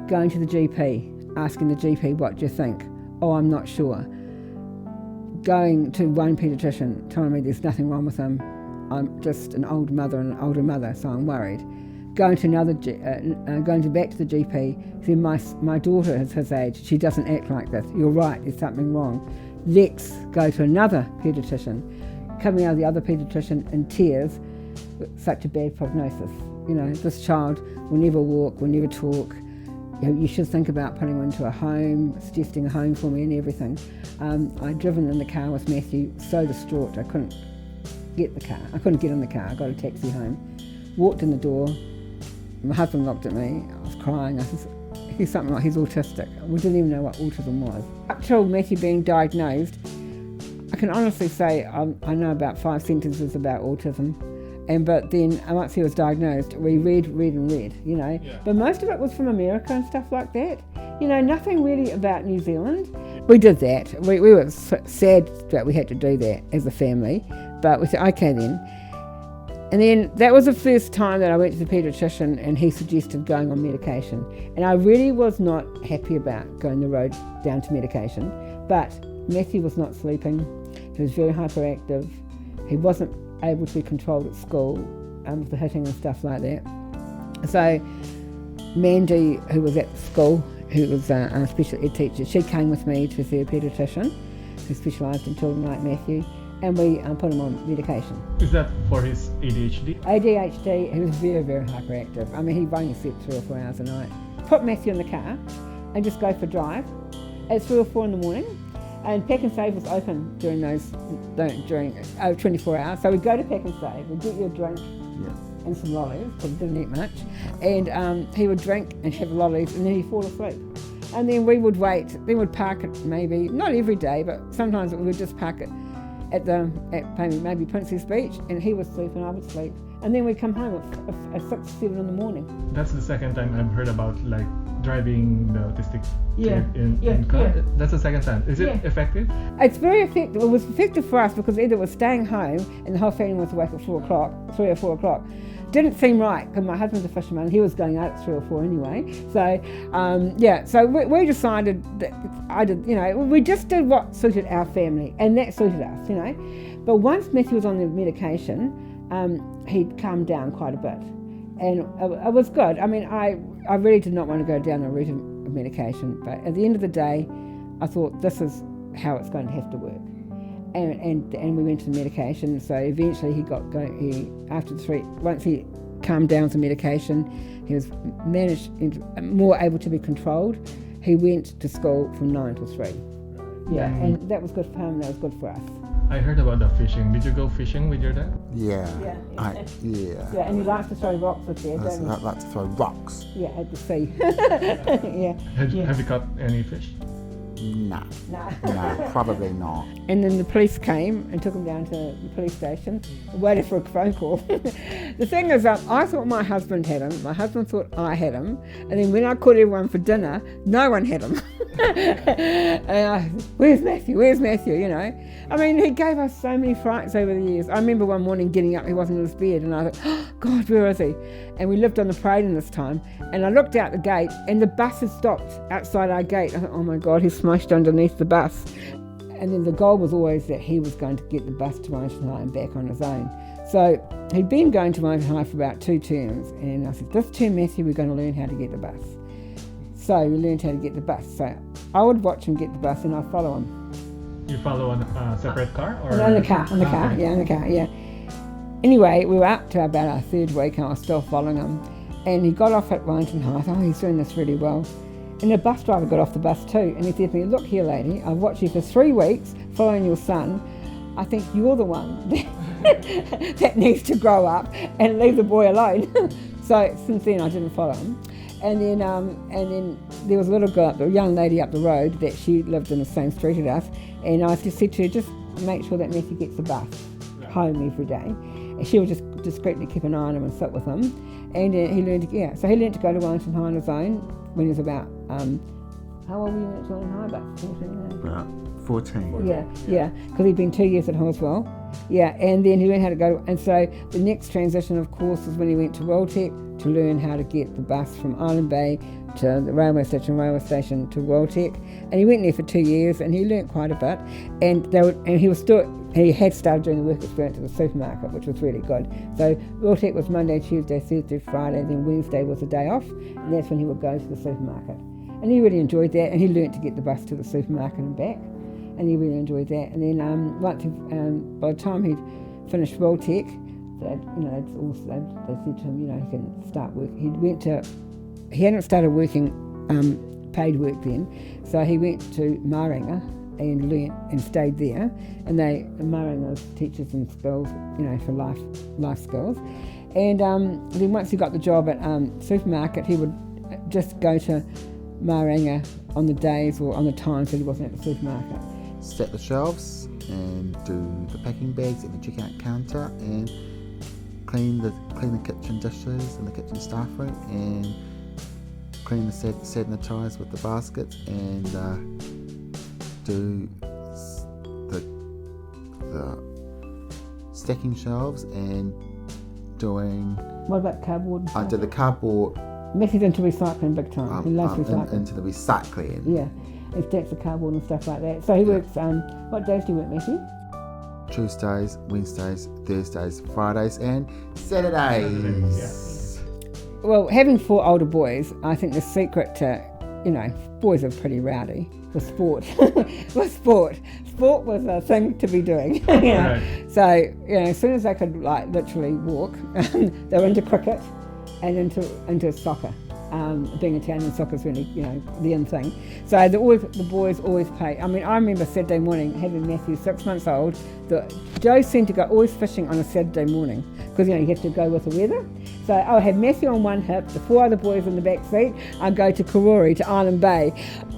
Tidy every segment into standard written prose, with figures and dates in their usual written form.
Going to the GP, asking the GP, what do you think? Oh, I'm not sure. Going to one paediatrician, telling me there's nothing wrong with him. I'm just an older mother, so I'm worried. Going back to the GP, saying my daughter is his age, she doesn't act like this. You're right, there's something wrong. Let's go to another paediatrician. Coming out of the other paediatrician in tears, such a bad prognosis. You know, this child will never walk, will never talk. You should think about putting him into a home, suggesting a home for me and everything. I'd driven in the car with Matthew, so distraught, I couldn't get in the car. I got a taxi home, walked in the door. My husband looked at me, I was crying. I said, he's something like he's autistic. We didn't even know what autism was. Up till Matthew being diagnosed, I can honestly say I know about 5 sentences about autism. But then once he was diagnosed, we read, you know. Yeah. But most of it was from America and stuff like that. You know, nothing really about New Zealand. We did that. We were sad that we had to do that as a family. But we said, okay then. And then that was the first time that I went to the paediatrician and he suggested going on medication. And I really was not happy about going the road down to medication. But Matthew was not sleeping. He was very hyperactive. He wasn't able to be controlled at school with the hitting and stuff like that. So Mandy, who was at the school, who was a special ed teacher, she came with me to see a paediatrician who specialised in children like Matthew, and we put him on medication. Is that for his ADHD? ADHD, he was very, very hyperactive. I mean, he only slept 3 or 4 hours a night. Put Matthew in the car and just go for a drive at 3 or 4 in the morning. And Pack and Save was open during 24 hours. So we'd go to Pack and Save, we'd get you a drink and some lollies, because we didn't eat much. And he would drink and have lollies, and then he'd fall asleep. And then we would wait, then we'd park it maybe, not every day, but sometimes we would just park it at maybe Princess Beach, and he would sleep and I would sleep. And then we'd come home at 6, 7 in the morning. That's the second time I've heard about like driving the autistic kid in car. Yeah. That's the second time. Is it effective? It's very effective. It was effective for us because either we're staying home and the whole family was awake at 3 or 4 o'clock. Didn't seem right because my husband's a fisherman. He was going out at 3 or 4 anyway. So so we decided that we just did what suited our family, and that suited us, you know. But once Matthew was on the medication, he'd calmed down quite a bit, and it was good. I mean, I really did not want to go down the route of medication, but at the end of the day, I thought this is how it's going to have to work. And we went to the medication. So eventually he got going. Once he calmed down with the medication, he was more able to be controlled. He went to school from 9 till 3. Yeah, and that was good for him. That was good for us. I heard about the fishing. Did you go fishing with your dad? Yeah. Yeah, and he likes to throw rocks with you, don't he? I like to throw rocks. Yeah, at the sea. Yeah. Have you caught any fish? No, probably not. And then the police came and took him down to the police station, waited for a phone call. The thing is, I thought my husband had him, my husband thought I had him, and then when I called everyone for dinner, no one had him. And where's Matthew, you know? I mean, he gave us so many frights over the years. I remember one morning getting up, he wasn't in his bed, and I thought, oh, God, where is he? And we lived on the parade in this time, and I looked out the gate, and the bus had stopped outside our gate. I thought, oh my God, he's smashed underneath the bus. And then the goal was always that he was going to get the bus to Wellington High and back on his own. So he'd been going to Wellington High for about 2 terms, and I said, this term, Matthew, we're going to learn how to get the bus. So we learned how to get the bus. So I would watch him get the bus and I'd follow him. You follow on a separate car? Or? In the car, yeah. Anyway, we were up to about our 3rd week and I was still following him. And he got off at Wellington High. I thought, oh, he's doing this really well. And the bus driver got off the bus too. And he said to me, look here, lady, I've watched you for 3 weeks following your son. I think you're the one that needs to grow up and leave the boy alone. So since then I didn't follow him. And then there was a little girl, a young lady up the road that she lived in the same street as us. And I just said to her, just make sure that Matthew gets the bus home every day. And she would just discreetly keep an eye on him and sit with him. And he learned to go to Wellington High on his own when he was about, how old were you at Wellington High? About 14? About 14. Yeah, because he'd been 2 years at Hoswell. Yeah, and then he learned how to go. And so the next transition, of course, was when he went to World Tech to learn how to get the bus from Island Bay to the railway station to Worldtech, and he went there for 2 years and he learnt quite a bit, and he had started doing the work experience at the supermarket, which was really good. So Worldtech was Monday, Tuesday, Thursday, Friday, then Wednesday was a day off, and that's when he would go to the supermarket. And he really enjoyed that, and he learnt to get the bus to the supermarket and back, and he really enjoyed that. And then by the time he'd finished Worldtech, they said to him, he can start work. He hadn't started working paid work then, so he went to Maringa and learnt and stayed there. And Maringa teaches them skills, for life skills. And then once he got the job at supermarket, he would just go to Maringa on the days or on the times that he wasn't at the supermarket. Set the shelves and do the packing bags at the checkout counter and clean the kitchen dishes and the kitchen staff room and clean the sanitize with the baskets and do the stacking shelves and doing... What about cardboard? I did the cardboard. Messy's into recycling big time. He loves recycling. Into the recycling. Yeah, he stacks the cardboard and stuff like that. So he works, what days do you work, Messy? Tuesdays, Wednesdays, Thursdays, Fridays and Saturdays. Well, having 4 older boys, I think the secret to, boys are pretty rowdy for sport. Sport was a thing to be doing. Right. So, as soon as they could literally walk, they were into cricket and into soccer. Being Italian, soccer's really, the in thing. So the boys always play. I remember Saturday morning having Matthew, 6 months old. Joe seemed to go always fishing on a Saturday morning because you have to go with the weather. So I'll have Matthew on one hip, the 4 other boys in the back seat. I'd go to Karori, to Island Bay,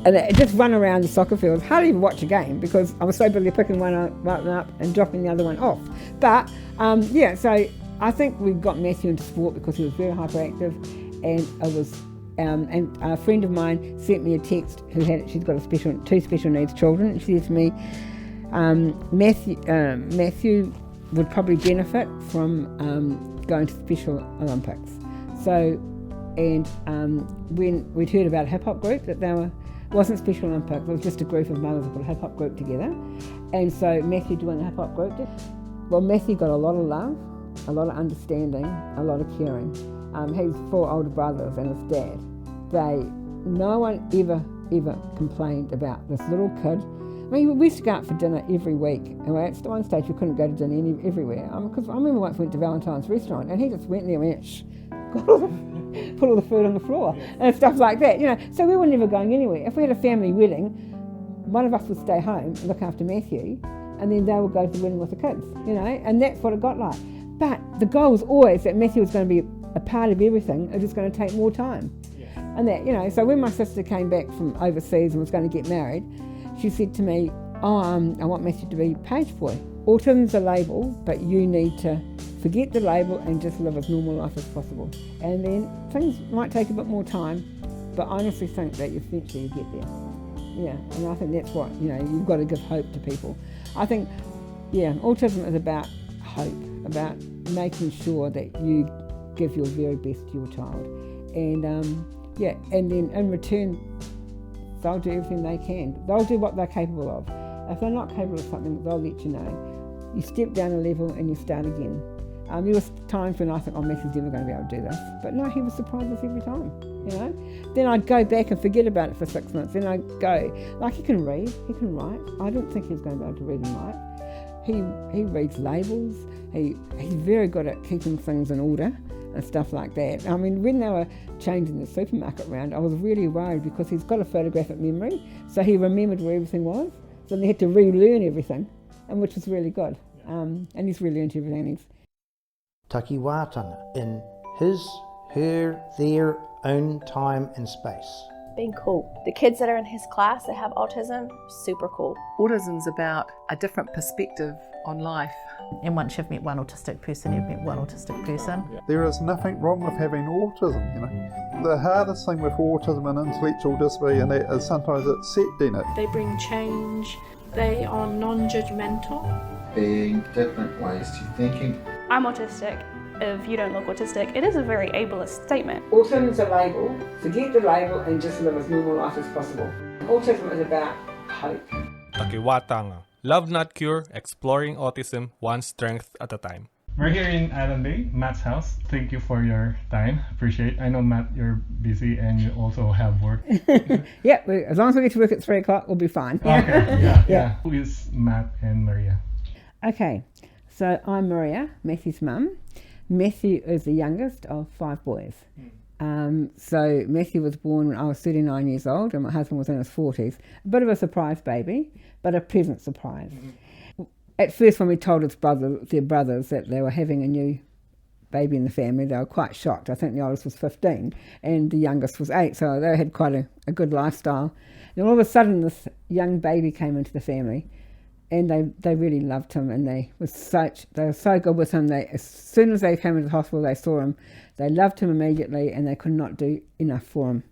and just run around the soccer field. Hardly even watch a game because I was so busy picking one up and dropping the other one off. But so I think we got Matthew into sport because he was very hyperactive. And and a friend of mine sent me a text she's got 2 special needs children, and she said to me, Matthew would probably benefit from going to Special Olympics. So, and when we'd heard about a hip hop group, that wasn't Special Olympics, it was just a group of mothers that put a hip hop group together. And so Matthew joined the hip hop group. Well, Matthew got a lot of love, a lot of understanding, a lot of caring. He's 4 older brothers and his dad. No one ever complained about this little kid. We used to go out for dinner every week, and at one stage we couldn't go to dinner everywhere. Because I remember once we went to Valentine's restaurant, and he just went there and put all the food on the floor and stuff like that. So we were never going anywhere. If we had a family wedding, one of us would stay home and look after Matthew, and then they would go to the wedding with the kids. And that's what it got like. But the goal was always that Matthew was going to be a part of everything. It was going to take more time. Yeah. And that, so when my sister came back from overseas and was going to get married, she said to me, I want Matthew to be page boy. Autism's a label, but you need to forget the label and just live as normal life as possible. And then things might take a bit more time, but I honestly think that eventually you get there. Yeah, and I think that's what, you've got to give hope to people. I think, autism is about hope, about making sure that you give your very best to your child, and and then in return they'll do everything they can. They'll do what they're capable of. If they're not capable of something, they'll let you know. You step down a level and you start again. There was times when I thought, Matthew's never going to be able to do this, but no, he was surprised us every time. Then I'd go back and forget about it for 6 months. Then I'd go, he can read, he can write. I didn't think he was going to be able to read and write. He reads labels. He's very good at keeping things in order and stuff like that. When they were changing the supermarket round, I was really worried because he's got a photographic memory, so he remembered where everything was. So they had to relearn everything, and which was really good. And he's relearned everything. He's Takiwātanga in his, her, their own time and space. Being cool. The kids that are in his class that have autism, super cool. Autism's about a different perspective on life. And once you've met one autistic person, you've met one autistic person. There is nothing wrong with having autism, The hardest thing with autism and intellectual disability and that is sometimes accepting it. They bring change. They are non-judgmental. Being different ways to thinking. I'm autistic if you don't look autistic, it is a very ableist statement. Autism is a label. Forget the label and just live as normal life as possible. Autism is about hope. Takiwātanga. Love Not Cure, exploring autism one strength at a time. We're here in Island Bay, Matt's house. Thank you for your time. Appreciate it. I know, Matt, you're busy and you also have work. Yeah, as long as we get to work at 3 o'clock, we'll be fine. Okay, yeah. Who is Matt and Maria? Okay, so I'm Maria, Matthew's mum. Matthew is the youngest of 5 boys. So Matthew was born when I was 39 years old and my husband was in his 40s. A bit of a surprise baby, but a pleasant surprise. At first, when we told their brothers that they were having a new baby in the family, they were quite shocked. I think the oldest was 15 and the youngest was 8, so they had quite a good lifestyle. And all of a sudden, this young baby came into the family, and they really loved him, and they were so good with him. As soon as they came into the hospital, they saw him, they loved him immediately, and they could not do enough for him.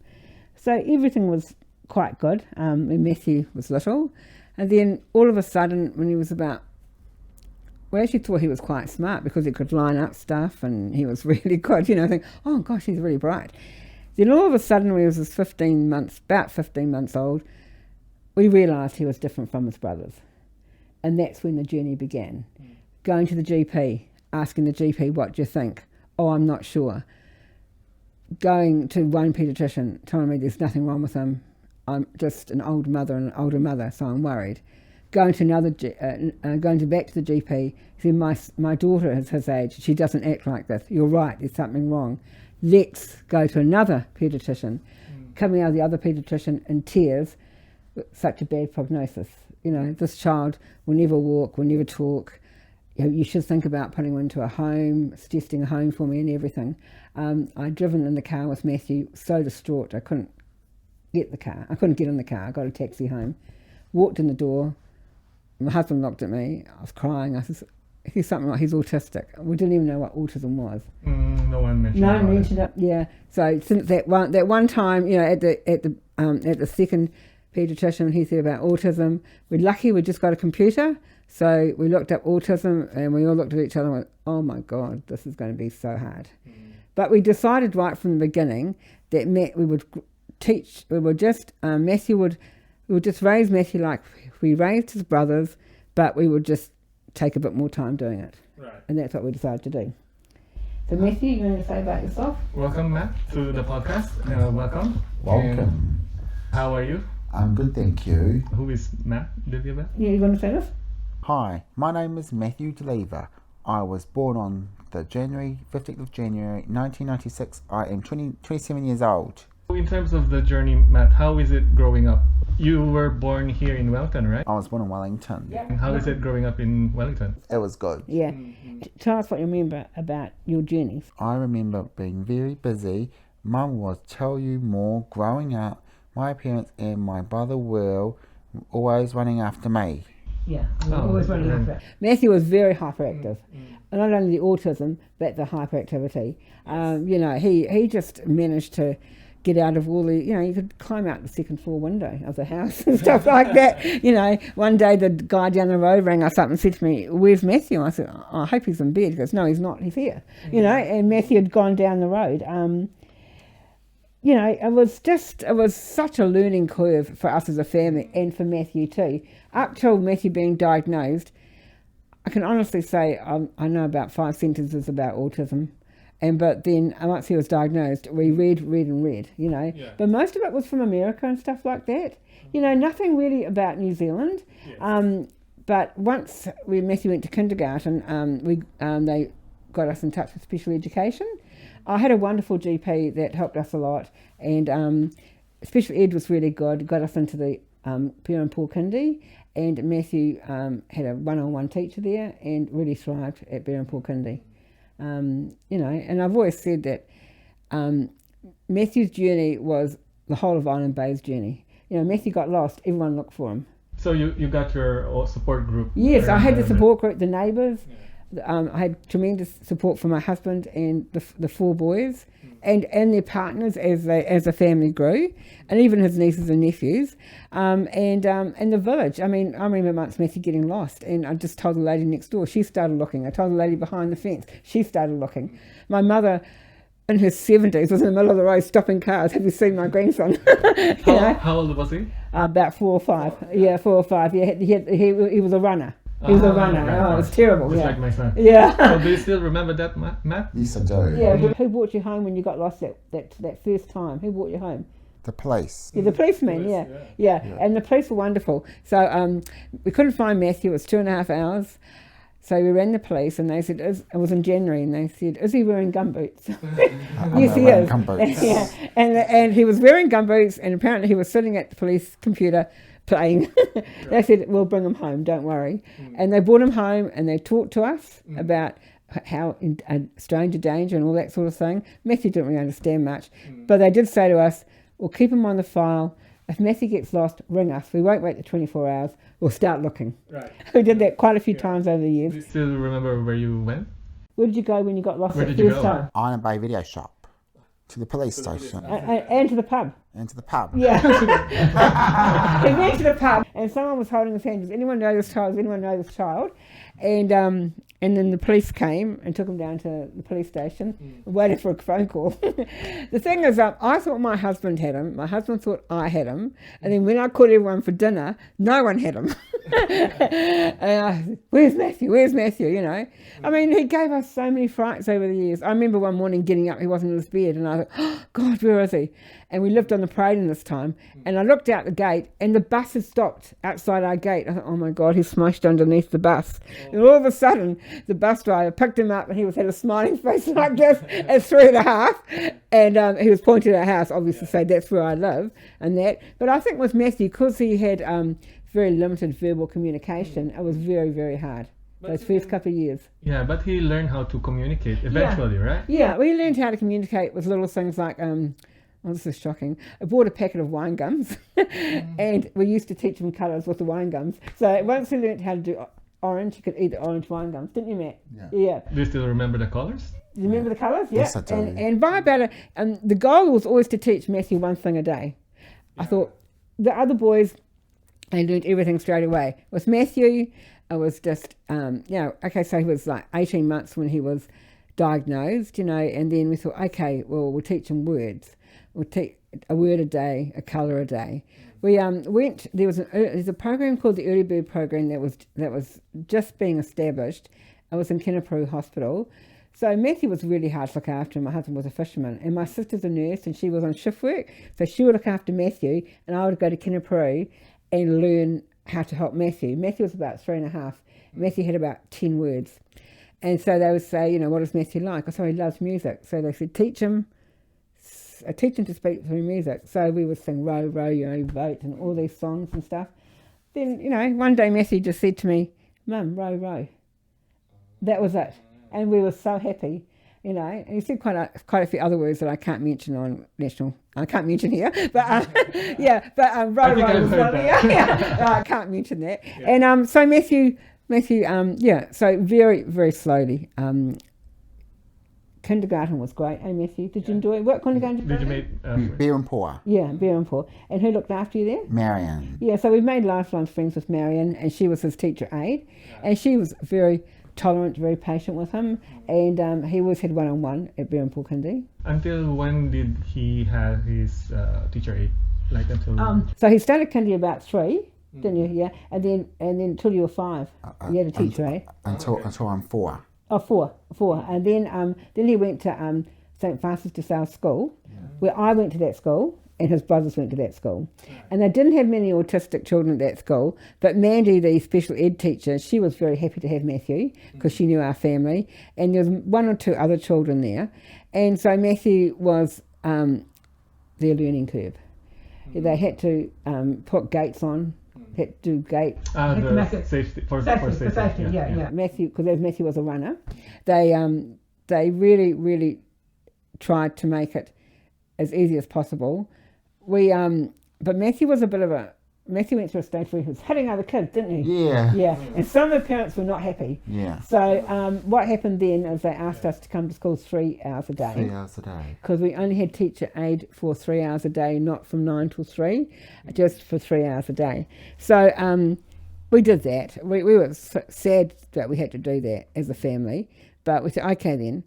So everything was quite good when Matthew was little, and then all of a sudden, when he was we actually thought he was quite smart because he could line up stuff and he was really good, think, oh gosh, he's really bright. Then all of a sudden, when he was about 15 months old, we realised he was different from his brothers. And that's when the journey began. Going to the GP, asking the GP, what do you think? Oh, I'm not sure. Going to one paediatrician, telling me there's nothing wrong with him. I'm just an older mother, so I'm worried. Going back to the GP, saying my daughter is his age, she doesn't act like this. You're right, there's something wrong. Let's go to another paediatrician. Coming out of the other paediatrician in tears, such a bad prognosis. This child will never walk, will never talk. You should think about putting him into a home, suggesting a home for me and everything. I'd driven in the car with Matthew, so distraught I couldn't get in the car. I got a taxi home, walked in the door. My husband looked at me. I was crying. I said, he's something like he's autistic. We didn't even know what autism was. No one mentioned it. Yeah. So since that one time, at the second paediatrician, he said about autism. We're lucky we just got a computer, so we looked up autism and we all looked at each other and went, oh my God, this is going to be so hard. But we decided right from the beginning that we would just raise Matthew like we raised his brothers, but we would just take a bit more time doing it. Right. And that's what we decided to do. So Matthew, you want to say about yourself? Welcome, Matt, to the podcast. Welcome. Welcome. How are you? I'm good, thank you. Who is Matt, Dileva? Yeah, you want to say this? Hi, my name is Matthew Dileva. I was born on the 15th of January 1996. I am 27 years old. In terms of the journey, Matt, how is it growing up? You were born here in Wellington, right? I was born in Wellington. Yeah. And how is it growing up in Wellington? It was good. Yeah. Tell us what you remember about your journey. I remember being very busy. Mum will tell you more. Growing up, my parents and my brother Will always running after me. Yeah, always running after it. Matthew was very hyperactive. And not only the autism, but the hyperactivity. He just managed to get out of all the, you could climb out the second floor window of the house and stuff like that. One day the guy down the road rang us up and said to me, where's Matthew? I said, oh, I hope he's in bed. He goes, no, he's not, he's here. And Matthew had gone down the road. It was such a learning curve for us as a family and for Matthew too. Up till Matthew being diagnosed, I can honestly say I know about 5 sentences about autism. But then once he was diagnosed, we read, Yeah. But most of it was from America and stuff like that. Nothing really about New Zealand. Yes. But once Matthew went to kindergarten, they got us in touch with special education. I had a wonderful GP that helped us a lot, and special ed was really good, got us into the Pure and Poor Kindy, and Matthew had a one-on-one teacher there and really thrived at Pure and Poor Kindy. And I've always said that Matthew's journey was the whole of Island Bay's journey. Matthew got lost, everyone looked for him. So you got your support group? Yes, I had the support group, the neighbours. I had tremendous support from my husband and the 4 boys, and their partners as the family grew, and even his nieces and nephews, and the village. I mean, I remember once Matthew getting lost, and I just told the lady next door. She started looking. I told the lady behind the fence. She started looking. My mother, in her 70s, was in the middle of the road stopping cars. Have you seen my grandson? How old was he? About 4 or 5. Yeah, 4 or 5. Yeah, he was a runner. He was a runner. Right. Oh, it was terrible. Just yeah. like my son. Yeah. So do you still remember that, Matt? Yes, I do. Yeah. Who brought you home when you got lost that first time? Who brought you home? The police. Yeah, the policeman. Yeah. And the police were wonderful. So we couldn't find Matthew. It was 2.5 hours. So we rang the police, and they said, it was in January, and they said, is he wearing gumboots? Yes, he is. Gumboots. Yeah. And he was wearing gumboots, and apparently he was sitting at the police computer playing. They said, we'll bring him home, don't worry. And they brought him home, and they talked to us about how stranger danger and all that sort of thing. Matthew didn't really understand much, but they did say to us, we'll keep him on the file. If Matthew gets lost, ring us. We won't wait the 24 hours. We'll start looking. Right. We did that quite a few times over the years. Do you still remember where you went? Where did you go when you got lost Where the did you first go? time? Iron Bay Video Shop. To the police station. And to the pub. And to the pub. Yeah. He went to the pub, and someone was holding his hand. Does anyone know this child? Does anyone know this child? And then the police came and took him down to the police station, waited for a phone call. The thing is, I thought my husband had him. My husband thought I had him. And then when I called everyone for dinner, no one had him. And where's Matthew? Where's Matthew? You know. I mean, he gave us so many frights over the years. I remember one morning getting up, he wasn't in his bed, and I thought, oh, God, where is he? And we lived on the parade in this time, and I looked out the gate, and the bus had stopped outside our gate. I thought, oh my God, he's smashed underneath the bus. And all of a sudden, the bus driver picked him up, and he had a smiling face like this at 3.5, and he was pointing at our house, obviously, say that's where I live, and that. But I think with Matthew, because he had very limited verbal communication, it was very, very hard. Those first couple of years. Yeah, but he learned how to communicate eventually, right? Yeah, we learned how to communicate with little things like, oh, this is shocking. I bought a packet of wine gums, and we used to teach him colours with the wine gums. So once he learned how to do orange, he could eat the orange wine gums, didn't you, Matt? Yeah. Do you still remember the colours? Do you remember the colours? Yeah. Yes, I do. And by about the goal was always to teach Matthew one thing a day. I thought the other boys, they learned everything straight away. With Matthew, it was just, okay, so he was like 18 months when he was diagnosed, and then we thought, okay, well, we'll teach him words. We'll teach a word a day, a colour a day. We went, there's a program called the Early Bird Program that was just being established. It was in Kinapuru Hospital. So Matthew was really hard to look after. My husband was a fisherman, and my sister's a nurse, and she was on shift work. So she would look after Matthew, and I would go to Kinapuru and learn how to help Matthew. Matthew was about 3.5. Matthew had about 10 words. And so they would say, what is Matthew like? I said, he loves music. So they said, teach him to speak through music. So we would sing Row, Row, Yo, Boat, and all these songs and stuff. Then, one day Matthew just said to me, Mum, row, row. That was it. And we were so happy, And he said quite a few other words that I can't mention on national. I can't mention here, but row, row was one. I can't mention that. Yeah. And so Matthew, so very, very slowly. Kindergarten was great. Hey, Matthew, did you enjoy it? What kindergarten did you make? Bear and Paw. Yeah, Bear and Paw. And who looked after you there? Marion. Yeah, so we've made lifelong friends with Marion, and she was his teacher aide, and she was very tolerant, very patient with him, and he always had one-on-one at Bear and Paw Kindy. Until when did he have his teacher aide? Like until? So he started Kindy about 3. Didn't you? Yeah, and then until you were 5, you had a teacher aide. Until I'm 4. Oh, 4. And then he went to St. Francis de Sales School, where I went to that school, and his brothers went to that school. And they didn't have many autistic children at that school, but Mandy, the special ed teacher, she was very happy to have Matthew, because she knew our family, and there was 1 or 2 other children there. And so Matthew was their learning curve. They had to put gates on, had to do gate. Safety. Yeah. Matthew, because as Matthew was a runner, they really, really tried to make it as easy as possible. But Matthew was a bit of a Matthew went through a stage where he was hitting other kids, didn't he? Yeah. Yeah, and some of the parents were not happy. Yeah. So what happened then is they asked us to come to school 3 hours a day. 3 hours a day. Because we only had teacher aid for 3 hours a day, not from 9 till 3, just for 3 hours a day. So we did that. We were sad that we had to do that as a family, but we said, okay then.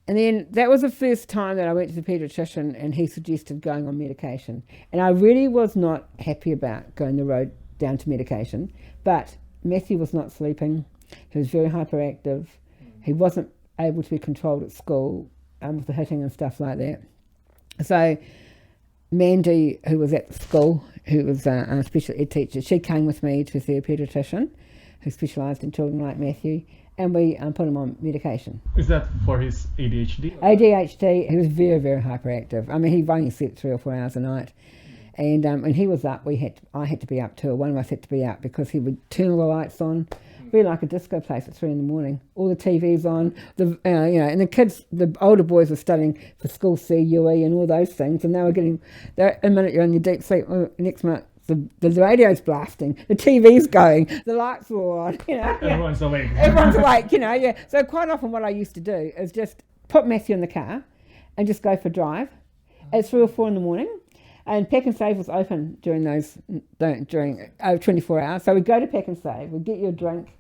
And then that was the first time that I went to the paediatrician and he suggested going on medication. And I really was not happy about going the road down to medication, but Matthew was not sleeping. He was very hyperactive. He wasn't able to be controlled at school with the hitting and stuff like that. So Mandy, who was at the school, who was a special ed teacher, she came with me to see a paediatrician who specialised in children like Matthew, and we put him on medication. Is that for his ADHD? ADHD, he was very, very hyperactive. I mean, he only slept 3 or 4 hours a night. And when he was up, I had to be up too. One of us had to be up because he would turn all the lights on. Very like a disco place at 3 in the morning. All the TVs on, and the kids, the older boys were studying for school CUE and all those things, and they were a minute you're in your deep sleep, next minute the radio's blasting, the TV's going, the lights were on, Everyone's awake. Everyone's awake, yeah. So quite often what I used to do is just put Matthew in the car and just go for a drive at 3 or 4 in the morning. And Pack and Save was open during 24 hours. So we'd go to Pack and Save, we'd get you a drink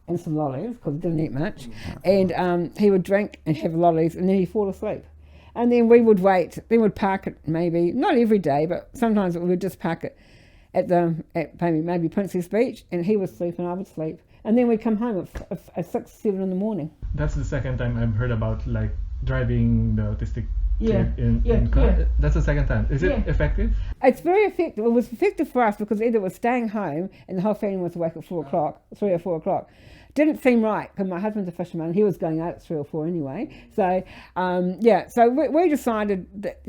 and some lollies, because we didn't eat much. And he would drink and have lollies, and then he'd fall asleep. And then we would wait, then we'd park it maybe, not every day, but sometimes we would just park it at maybe Princess Beach, and he would sleep and I would sleep. And then we'd come home at 6, 7 in the morning. That's the second time I've heard about like driving the autistic kid in car. Yeah. That's the second time. Is it effective? It's very effective. It was effective for us because either it was staying home and the whole family was awake at 4 o'clock, 3 or 4 o'clock. Didn't seem right because my husband's a fisherman. He was going out at 3 or 4 anyway. So so we decided that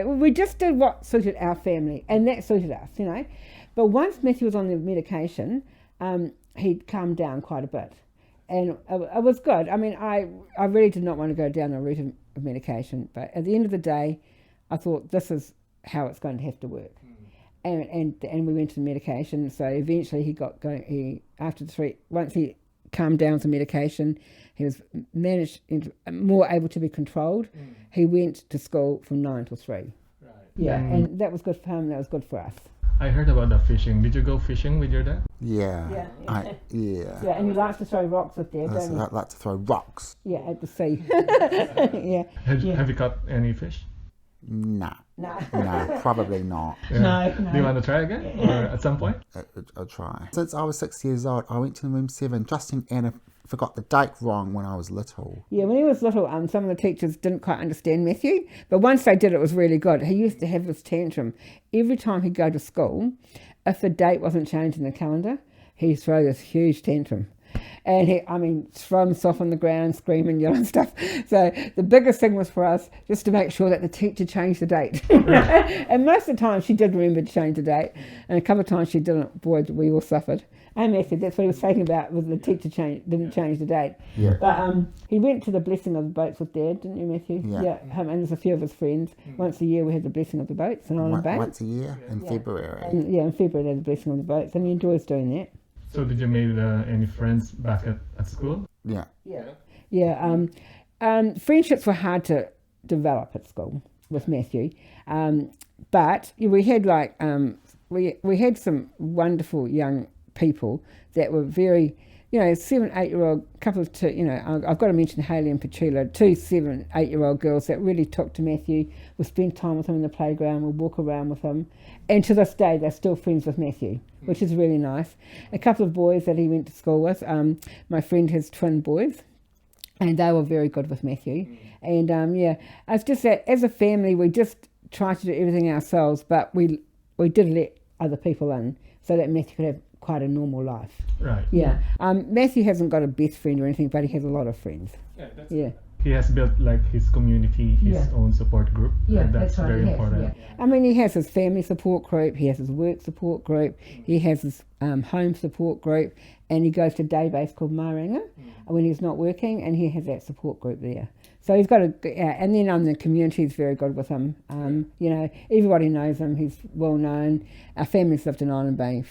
we just did what suited our family, and that suited us, But once Matthew was on the medication, he'd calmed down quite a bit, and it was good. I mean, I really did not want to go down the route of medication, but at the end of the day, I thought this is how it's going to have to work. And we went to the medication. So eventually he got going. Once he calmed down with the medication, he was more able to be controlled. He went to school from 9 till 3. Right. Yeah, and that was good for him. That was good for us. I heard about the fishing. Did you go fishing with your dad? Yeah. Yeah, and he likes to throw rocks with Dad, don't he? I like to throw rocks. Yeah, at the sea. Yeah. Have you caught any fish? No, probably not. Yeah. No. Do you want to try again, or at some point? I'll try. Since I was 6 years old, I went to room 7 just in Anna. Forgot the date wrong when I was little. Yeah, when he was little, some of the teachers didn't quite understand Matthew, but once they did, it was really good. He used to have this tantrum every time he'd go to school. If the date wasn't changed in the calendar, he'd throw this huge tantrum. And throw himself on the ground, screaming, yelling stuff. So the biggest thing was for us just to make sure that the teacher changed the date. And most of the time she did remember to change the date, and a couple of times she didn't. Boy, we all suffered. And Matthew, that's what he was talking about, was the teacher didn't change the date. Yeah. But he went to the blessing of the boats with Dad, didn't you, Matthew? Yeah. Him and there's a few of his friends. Once a year we had the blessing of the boats in Island Bay. Once a year in February. In February they had the blessing of the boats, and he enjoys doing that. So did you make any friends back at school? Yeah. Yeah. Friendships were hard to develop at school with Matthew, but we had we had some wonderful young people that were very, 7, 8-year-old couple of two. I've got to mention Hayley and Petula, 2 7, 8-year-old girls that really took to Matthew. We spent time with him in the playground. We walk around with him, and to this day they're still friends with Matthew, which is really nice. A couple of boys that he went to school with. My friend has twin boys, and they were very good with Matthew. And it's just that as a family we just tried to do everything ourselves, but we did let other people in so that Matthew could have quite a normal life. Right. Yeah. Matthew hasn't got a best friend or anything, but he has a lot of friends. Yeah. He has built his community, his own support group. Yeah, that's right. very important. Yeah. He has his family support group, he has his work support group, he has his home support group, and he goes to day base called Maranga when he's not working, and he has that support group there. So he's got and then the community's very good with him. You know, everybody knows him. He's well known. Our family's lived in Island Bay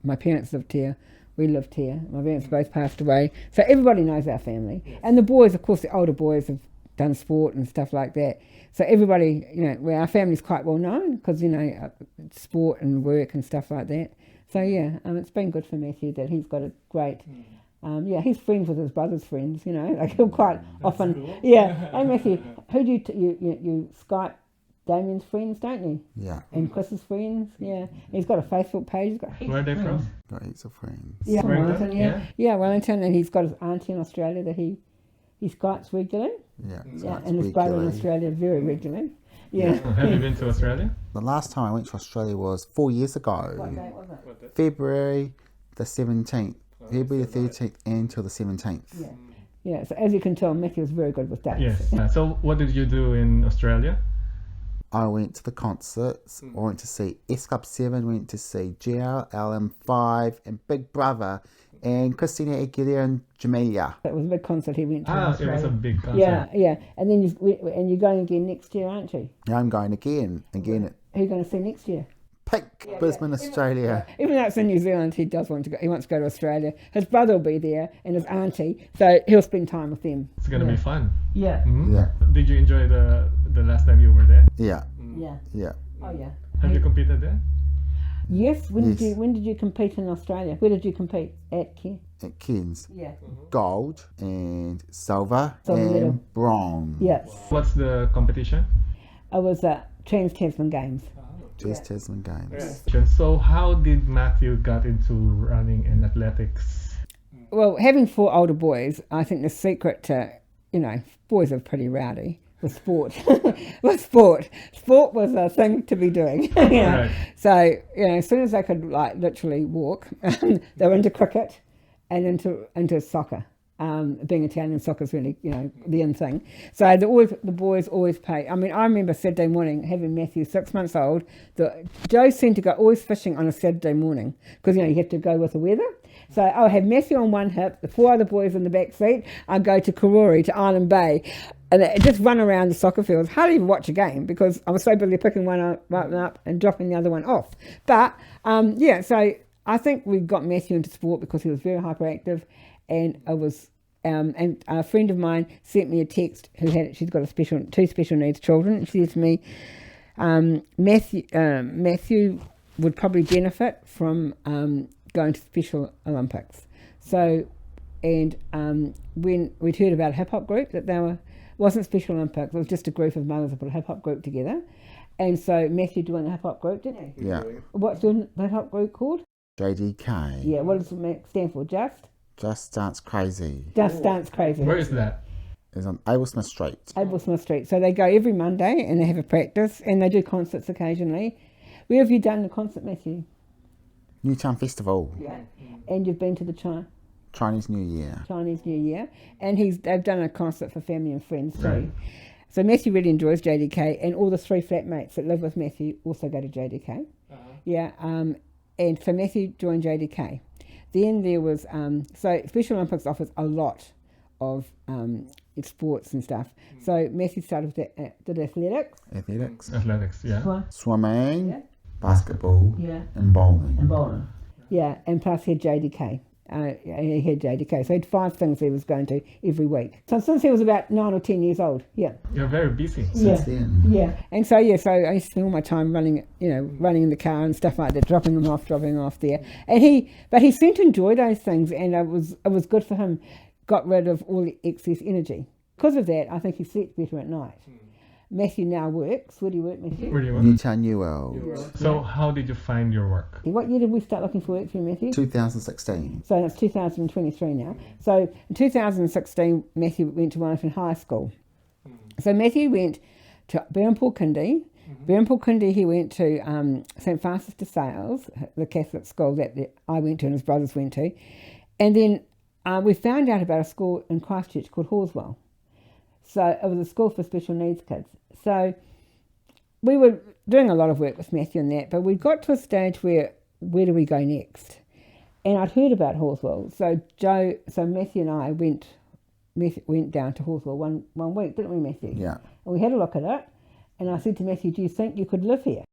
my parents lived here. We lived here. My parents both passed away. So everybody knows our family. Yes. And the boys, of course, the older boys have done sport and stuff like that. So everybody, you know, our family's quite well known because, you know, sport and work and stuff like that. So yeah, it's been good for Matthew that he's got a great... he's friends with his brother's friends, you know, like he'll quite often... Cool. Yeah, hey Matthew, who do you Skype Damien's friends, don't you? Yeah. And Chris's friends, yeah. And he's got a Facebook page. Where are they from? Got heaps of friends. Yeah, Wellington, yeah. Yeah, Wellington, and he's got his auntie in Australia that he Skypes regularly. Yeah, and his brother in Australia very regularly. Yeah. Have you been to Australia? The last time I went to Australia was 4 years ago. What date was it? February the 17th. February the 13th until the 17th. Yeah. Yeah, so as you can tell, Matthew was very good with dates. Yes. So what did you do in Australia? I went to the concerts. I went to see S Club 7, went to see GL, LM5 and Big Brother and Christina Aguilera and Jamelia. It was a big concert he went to. It was a big concert. Yeah. And then you're going again next year, aren't you? Yeah, I'm going again. Who are you going to see next year? Brisbane, Australia. Even though it's in New Zealand, he does want to go. He wants to go to Australia. His brother will be there and his auntie, so he'll spend time with them. It's going to be fun. Yeah. Mm-hmm. Yeah. Did you enjoy the last time you were there? Yeah. Yeah. Oh yeah. Have you competed there? Yes. When did you compete in Australia? Where did you compete? At Cairns. Yeah. Gold and silver medal. and bronze. Yes. What's the competition? It was Trans-Tasman Games. Tasman Games. Yeah. So how did Matthew got into running and athletics? Well, having 4 older boys, I think the secret to, you know, boys are pretty rowdy with sport. Sport was a thing to be doing. You know? Right. So, you know, as soon as they could like literally walk, they were into cricket and into soccer. Being Italian, soccer's really, you know, the in thing. So the boys always play. I mean, I remember Saturday morning having Matthew, 6 months old. Joe seemed to go always fishing on a Saturday morning because, you know, you have to go with the weather. So I'll have Matthew on one hip, the 4 other boys in the back seat. I'll go to Karori, to Island Bay, and just run around the soccer fields. Hardly even watch a game because I was so busy picking one up and dropping the other one off. But, so I think we got Matthew into sport because he was very hyperactive. And I was, and a friend of mine sent me a text she's got 2 special needs children. She said to me, Matthew would probably benefit from going to Special Olympics. So, and when we'd heard about a hip hop group that wasn't Special Olympics, it was just a group of mothers that put a hip hop group together. And so Matthew joined the hip hop group, didn't he? Yeah. What's the hip hop group called? JDK. Yeah, what does it stand for? Just Dance Crazy. Just Dance Crazy. Where is that? It's on Ablesmith Street. Ablesmith Street. So they go every Monday and they have a practice and they do concerts occasionally. Where have you done the concert, Matthew? Newtown Festival. Yeah. And you've been to the Chinese New Year. Chinese New Year. And they've done a concert for family and friends too. Right. So Matthew really enjoys JDK, and all the 3 flatmates that live with Matthew also go to JDK. Yeah. And so Matthew joined JDK. Then there was, so Special Olympics offers a lot of sports and stuff. So Matthew started with did athletics. Athletics, yeah. Swimming, basketball, and bowling. Yeah, and plus he had JDK. He had JDK. So he had 5 things he was going to every week. So since he was about 9 or 10 years old, yeah. You're very busy. Since then. Yeah. And so, so I used to spend all my time running in the car and stuff like that, dropping him off there. And he seemed to enjoy those things, and it was good for him. Got rid of all the excess energy. Because of that, I think he slept better at night. Matthew now works. Where do you work, Matthew? Where do you work? Newtown New World. So how did you find your work? What year did we start looking for work for you, Matthew? 2016. So it's 2023 now. So in 2016, Matthew went to Wellington High School. So Matthew went to Bermpulkindi. Bermpulkindi, he went to St. Francis de Sales, the Catholic school that I went to and his brothers went to. And then we found out about a school in Christchurch called Horswell. So it was a school for special needs kids. So we were doing a lot of work with Matthew and that, but we got to a stage where do we go next? And I'd heard about Horswell. So Matthew and I went went down to Hawthorne one week, didn't we, Matthew? Yeah. And we had a look at it, and I said to Matthew, do you think you could live here?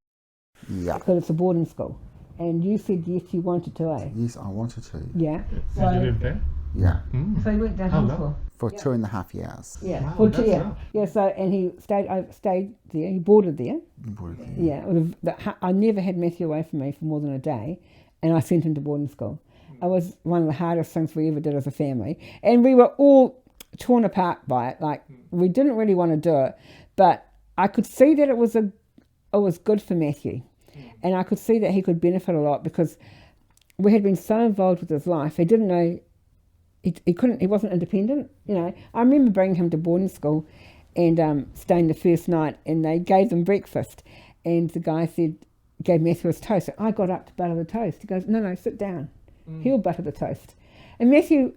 Yeah. Because it's a boarding school. And you said yes, you wanted to, eh? Yes, I wanted to. Yeah. Did you live there? Yeah. So he went down to How Hawthorne. long? For 2.5 years. Yeah. Wow, For that's long. yeah. So and he stayed there. He boarded there. Yeah. I never had Matthew away from me for more than a day, and I sent him to boarding school. It was one of the hardest things we ever did as a family, and we were all torn apart by it. Like we didn't really want to do it, but I could see that it was good for Matthew, and I could see that he could benefit a lot because we had been so involved with his life. He didn't know. He wasn't independent, you know. I remember bringing him to boarding school and staying the first night, and they gave them breakfast, and the guy gave Matthew his toast. I got up to butter the toast. He goes, no, sit down. He'll butter the toast. And Matthew,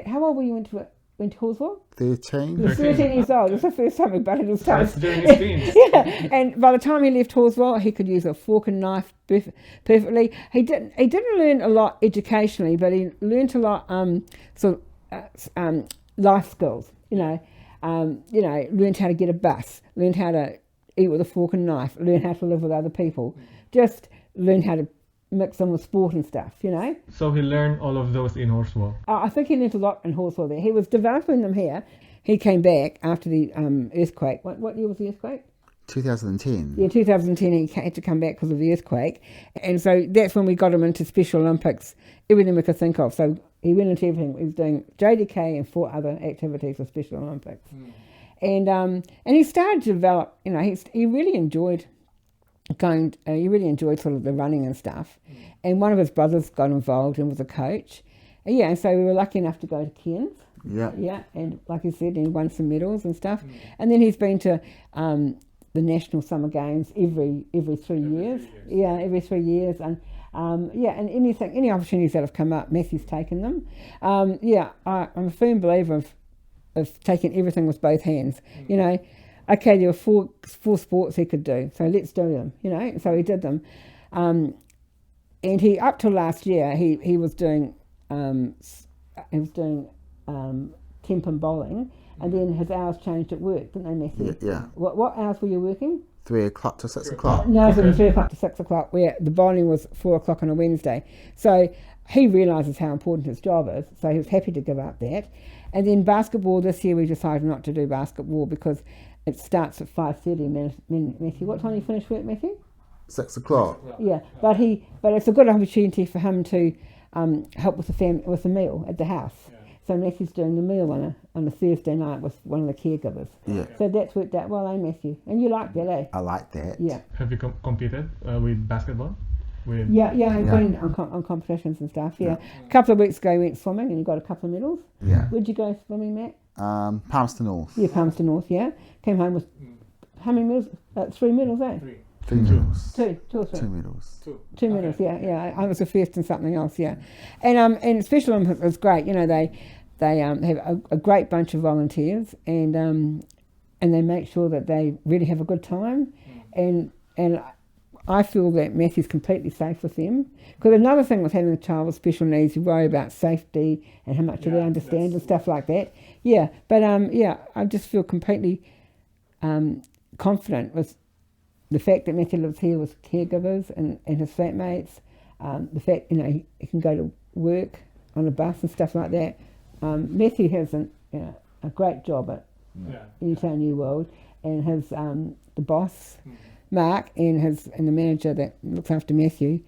how old were you went to Hawthorne? 13. He was 13 years old. It was the first time he buttered his toast. That's during his teens. Yeah, and by the time he left Hawthorne, he could use a fork and knife perfectly. He didn't learn a lot educationally, but he learned a lot life skills. Learned how to get a bus, learned how to eat with a fork and knife, learned how to live with other people, just learned how to mix them with sport and stuff, you know. So he learned all of those in Horsewall. I think he learned a lot in Hawthorne there. He was developing them here. He came back after the earthquake. What year was the earthquake? 2010. Yeah, 2010 he had to come back because of the earthquake. And so that's when we got him into Special Olympics, everything we could think of. So he went into everything. He was doing JDK and 4 other activities for Special Olympics. And he started to develop, you know, he really enjoyed he really enjoyed sort of the running and stuff. And one of his brothers got involved and was a coach. And so we were lucky enough to go to Cairns. Yeah, and like you said, he won some medals and stuff. And then he's been to the National Summer Games every 3 years. Yeah, every 3 years. And and any opportunities that have come up, Matthew's taken them. I'm a firm believer of taking everything with both hands. You know, okay, there were four sports he could do, so let's do them. You know, so he did them. And he, up till last year, he was doing temp and bowling, and then his hours changed at work, didn't they, Matthew? Yeah. What hours were you working? 3 o'clock to 6 o'clock. No, it was 3 o'clock to 6 o'clock, where the bowling was 4 o'clock on a Wednesday. So he realises how important his job is, so he was happy to give up that. And then basketball, this year we decided not to do basketball because it starts at 5:30. Matthew, what time do you finish work, Matthew? 6 o'clock. Yeah, but it's a good opportunity for him to help with the meal at the house. Yeah. So Matthew's doing the meal on a Thursday night with one of the caregivers. Yeah. So that's worked out well, Matthew? And you like that, eh? I like that. Yeah. Have you competed with basketball? Yeah, I've been on competitions and stuff, yeah. A couple of weeks ago we went swimming and you got a couple of medals. Yeah. Where'd you go swimming, Matt? Palmerston North. Yeah, Palmerston North, yeah. Came home with how many medals? 3 medals, eh? 3 medals. Two or 3? 2 medals. Two medals, yeah. I was the first in something else, yeah. And Special Olympics is great. You know, they have a great bunch of volunteers, and they make sure that they really have a good time, and I feel that Matthew's completely safe with them. Because another thing with having a child with special needs, you worry about safety and how much do they understand and stuff like that. Yeah, but I just feel completely confident with the fact that Matthew lives here with caregivers and his flatmates. The fact, you know, he can go to work on a bus and stuff like that. Matthew has a great job at Newtown New World, and his the boss, Mark, and the manager that looks after Matthew,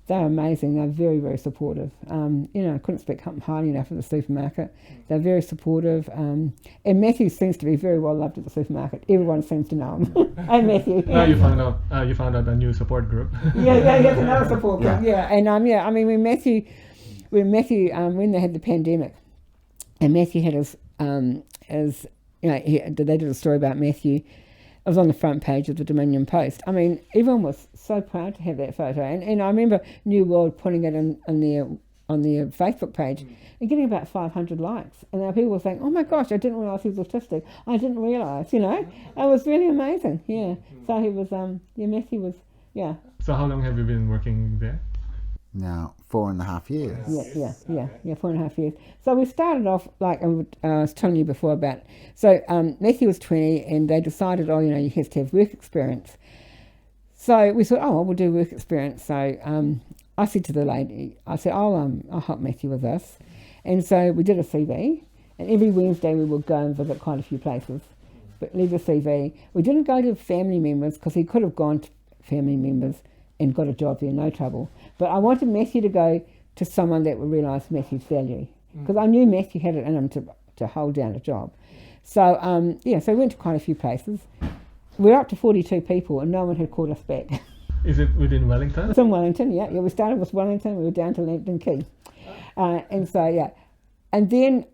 they're amazing. They're very, very supportive. I couldn't speak highly enough of the supermarket. They're very supportive. And Matthew seems to be very well loved at the supermarket. Everyone seems to know him. And Matthew. Now you found out a new support group. Yeah, he has another support group. Yeah, and I mean when they had the pandemic, and Matthew had his they did a story about Matthew. It was on the front page of the Dominion Post. I mean, everyone was so proud to have that photo. And I remember New World putting it on their Facebook page and getting about 500 likes. And there were people saying, oh my gosh, I didn't realise he was autistic. I didn't realise, you know. It was really amazing, yeah. So he was, Matthew was, yeah. So how long have you been working there? now 4.5 years. Yeah, 4.5 years. So we started off, like I was telling you before about, so Matthew was 20 and they decided, oh, you know, you have to have work experience. So we thought, oh, well, we'll do work experience. So I said to the lady, I said, I'll help Matthew with this. And so we did a CV, and every Wednesday we would go and visit quite a few places, but leave a CV. We didn't go to family members because he could have gone to family members and got a job there, no trouble. But I wanted Matthew to go to someone that would realise Matthew's value, because I knew Matthew had it in him to hold down a job. So so we went to quite a few places. We're up to 42 people and no one had called us back. Is it within Wellington? It's in Wellington, yeah. We started with Wellington, we were down to Lambton Key. And so, yeah. And then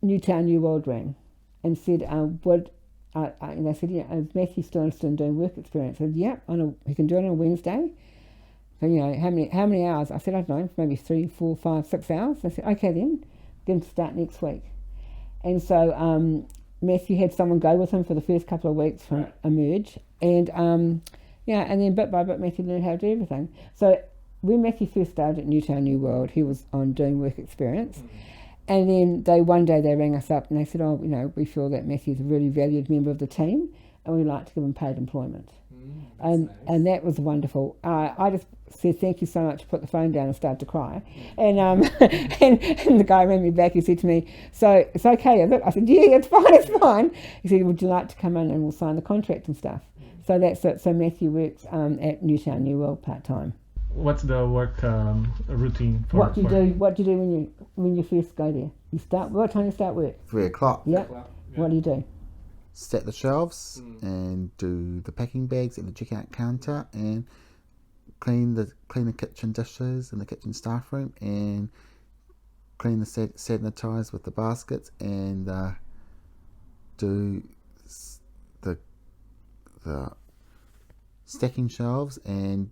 Newtown New World rang and said, and they said, yeah, is Matthew still interested in doing work experience? I said, yeah, he can do it on a Wednesday. So, you know, how many hours? I said, I don't know, maybe 3, 4, 5, 6 hours. They said, okay then, get him to start next week. And so Matthew had someone go with him for the first couple of weeks from Emerge. And and then bit by bit Matthew learned how to do everything. So when Matthew first started at Newtown New World, he was on doing work experience. And then one day they rang us up and they said, oh, you know, we feel that Matthew's a really valued member of the team and we'd like to give him paid employment. And that was wonderful. I just said thank you so much, put the phone down and started to cry. And and the guy rang me back, he said to me, so it's okay, is it? I said, yeah, it's fine. He said, would you like to come in and we'll sign the contract and stuff? So that's it. So Matthew works at Newtown New World part-time. What's the work routine for? What do you do when you first go there? What time you start work? 3 o'clock. Yeah. What do you do? Set the shelves and do the packing bags at the checkout counter and clean the kitchen dishes in the kitchen staff room and clean the sanitize with the baskets and do the stacking shelves and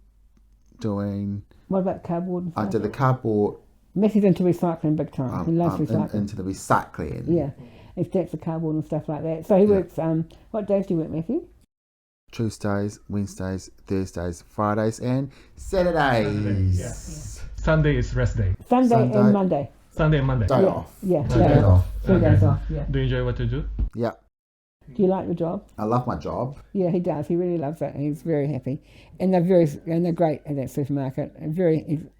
doing. What about cardboard and stuff? I did the cardboard. Matthew's into recycling big time. He loves recycling. Into the recycling. Yeah. He stacks the cardboard and stuff like that. So he works, what days do you work, Matthew? Tuesdays, Wednesdays, Thursdays, Fridays and Saturdays. Yes. Sunday is rest day. Sunday and Monday. Sunday and Monday. Day off. Yeah, day off. 3 days off, yeah. Do you enjoy what you do? Yeah. Do you like your job? I love my job. Yeah, he does. He really loves it. He's very happy. And they're great at that supermarket.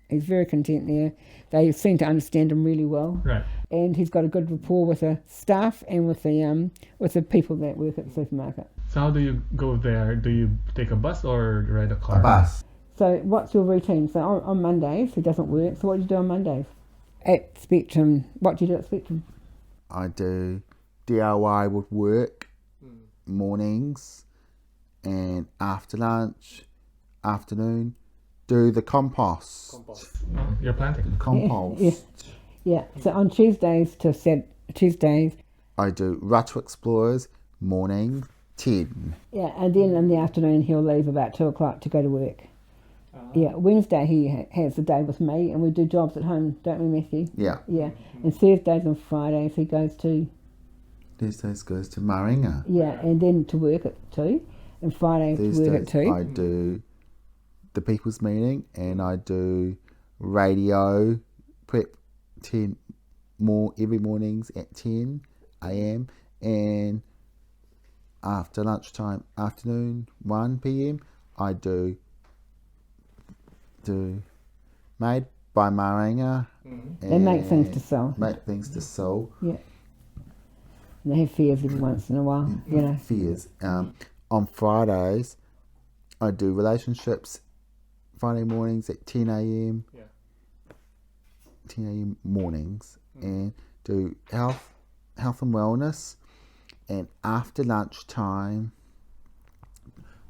He's very content there. They seem to understand him really well. Right. And he's got a good rapport with the staff and with the people that work at the supermarket. So how do you go there? Do you take a bus or ride a car? A bus. So what's your routine? So on Mondays, he doesn't work. So what do you do on Mondays? At Spectrum, what do you do at Spectrum? I do DIY with work mornings and after lunch, afternoon, do the compost. You're planting. Compost. Yeah. So on Tuesdays I do Ratu Explorers morning 10. Yeah, and then in the afternoon he'll leave about 2 o'clock to go to work. Yeah, Wednesday he has the day with me and we do jobs at home, don't we, Matthew? Yeah. Yeah, and Thursdays and Fridays he goes to... Thursdays goes to Maringa. Yeah, and then to work at 2, and Fridays to work at 2. I do the people's meeting and I do radio prep 10 every mornings at 10 a.m. and after lunchtime afternoon 1 p.m. I do Made by Maringa. They make things to sell. Yeah. And they have fairs every once in a while, you know. Fairs. On Fridays, I do relationships Friday mornings at 10 a.m. 10 a.m. mornings, and do health and wellness, and after lunchtime,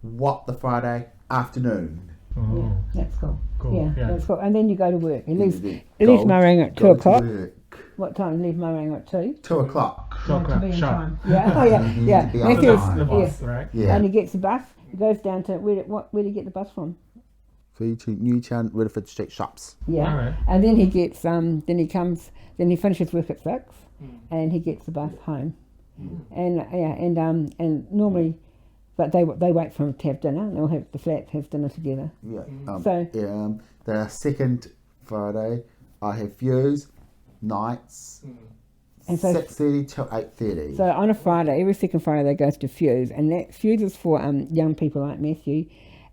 the Friday afternoon. Yeah, that's cool. Cool. Yeah, that's cool. And then you go to work. He leaves Maringa at 2 o'clock. What time? You leave Maringa at 2? 2 o'clock. 2 o'clock. Sharp. Yeah. Oh yeah. The bus, right? Yeah. And he gets the bus. He goes down to where do you get the bus from? To Newtown Rutherford Street shops. Yeah. Right. And then he gets then he finishes work at 6, and he gets the bus home. And normally. But they wait for him to have dinner, and the flat has dinner together. Yeah. So the second Friday. I have Fuse nights, And so 6:30 till 8:30. So on a Friday, every second Friday they goes to Fuse, and that Fuse is for young people like Matthew,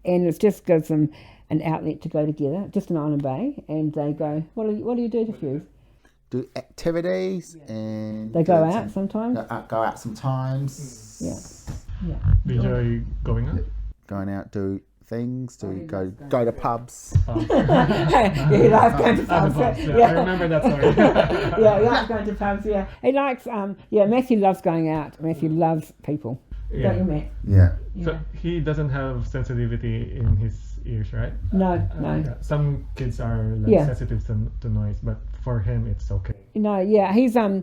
and it just gives them an outlet to go together, just in Island Bay, and they go, what do you do to Fuse? Do activities and They go out sometimes. Go out sometimes. Yeah. Do you enjoy going out? Going out, do things, go to pubs. Yeah, he likes going to pubs. I remember that story. Yeah, he likes going to pubs. Yeah, he likes. Matthew loves going out. Matthew loves people. Yeah. Don't you, Matt? Yeah. So he doesn't have sensitivity in his ears, right? No. Yeah. Some kids are like sensitive to noise, but for him it's okay. No, yeah, he's over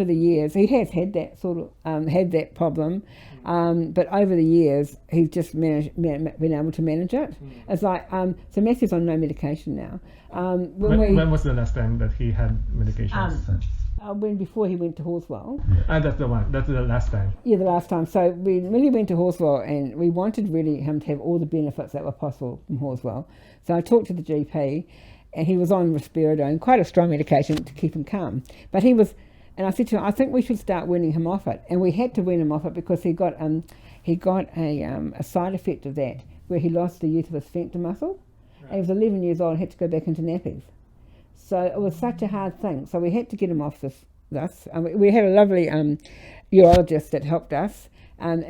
the years he has had that sort of had that problem, but over the years he's just been able to manage it. It's like so Matthew's on no medication now. When was the last time that he had medications? When before he went to Horswell. That's the one. That's the last time. Yeah, the last time. So we really went to Horswell, and we wanted really him to have all the benefits that were possible from Horswell. So I talked to the GP, and he was on risperidone, quite a strong medication to keep him calm. But he was, and I said to him, I think we should start weaning him off it, and we had to wean him off it because he got a side effect of that where he lost the use of his sphincter muscle. Right. And he was 11 years old and had to go back into nappies. So it was such a hard thing. So we had to get him off this. We had a lovely urologist that helped us, and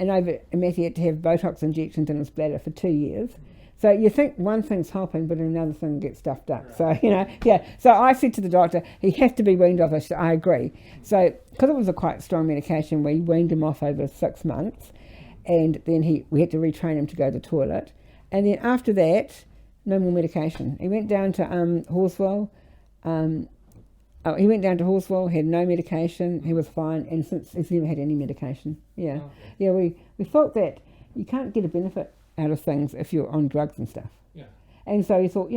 Matthew had to have Botox injections in his bladder for 2 years. So you think one thing's helping, but another thing gets stuffed up. Right. So, So I said to the doctor, he has to be weaned off. I agree. So because it was a quite strong medication, we weaned him off over 6 months, and then we had to retrain him to go to the toilet. And then after that, no more medication. He went down to Horswell. He went down to Horswell, had no medication, he was fine, and since he's never had any medication. Yeah. Okay. Yeah, we felt that you can't get a benefit out of things if you're on drugs and stuff. Yeah. And so he thought,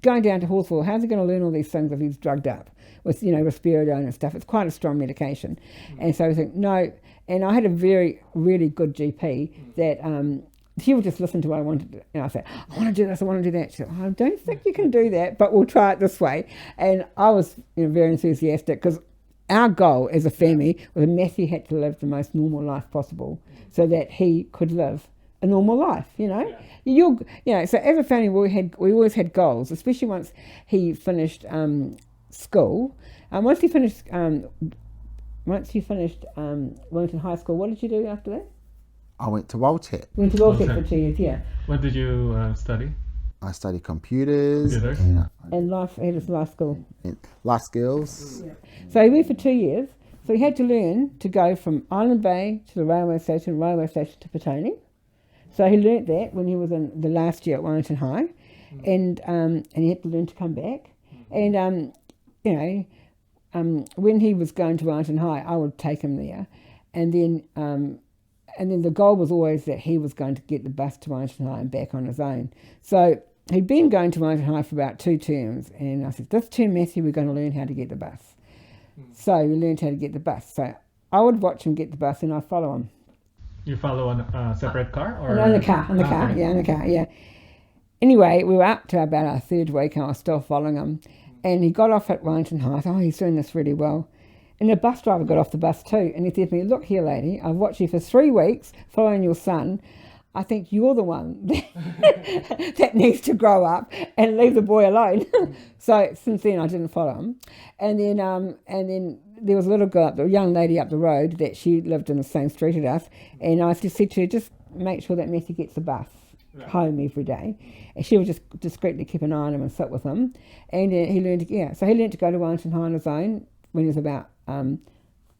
going down to Horswell, how's he going to learn all these things if he's drugged up with, risperidone and stuff? It's quite a strong medication. And so we think, no, and I had a very, really good GP that she would just listen to what I wanted to do. And I said, I want to do this, I want to do that. She said, I don't think you can do that, but we'll try it this way. And I was very enthusiastic because our goal as a family was that Matthew had to live the most normal life possible so that he could live a normal life, So as a family, we always had goals, especially once he finished school. Once you finished Wellington High School, what did you do after that? I went to Waltech. Went to Waltech for 2 years, yeah. What did you study? I studied computers. And life school. Life skills. Yeah. So he went for 2 years. So he had to learn to go from Island Bay to the railway station to Petone. So he learnt that when he was in the last year at Wellington High. And he had to learn to come back. And, when he was going to Wellington High, I would take him there. And then the goal was always that he was going to get the bus to Wellington High and back on his own. So he'd been going to Wellington High for about 2 terms, and I said, this term, Matthew, we're going to learn how to get the bus. So we learned how to get the bus. So I would watch him get the bus and I'd follow him. You follow on a separate car? Or? On the car, yeah. Anyway, we were up to about our 3rd week and I was still following him. And he got off at Wellington High. I thought, he's doing this really well. And the bus driver got off the bus too, and he said to me, look here, lady, I've watched you for 3 weeks following your son. I think you're the one that needs to grow up and leave the boy alone. So since then I didn't follow him. And then there was a little girl, a young lady up the road that she lived in the same street as us, and I just said to her, just make sure that Matthew gets the bus home every day. And she would just discreetly keep an eye on him and sit with him. And he learned to go to Wellington High on his own when he was about, how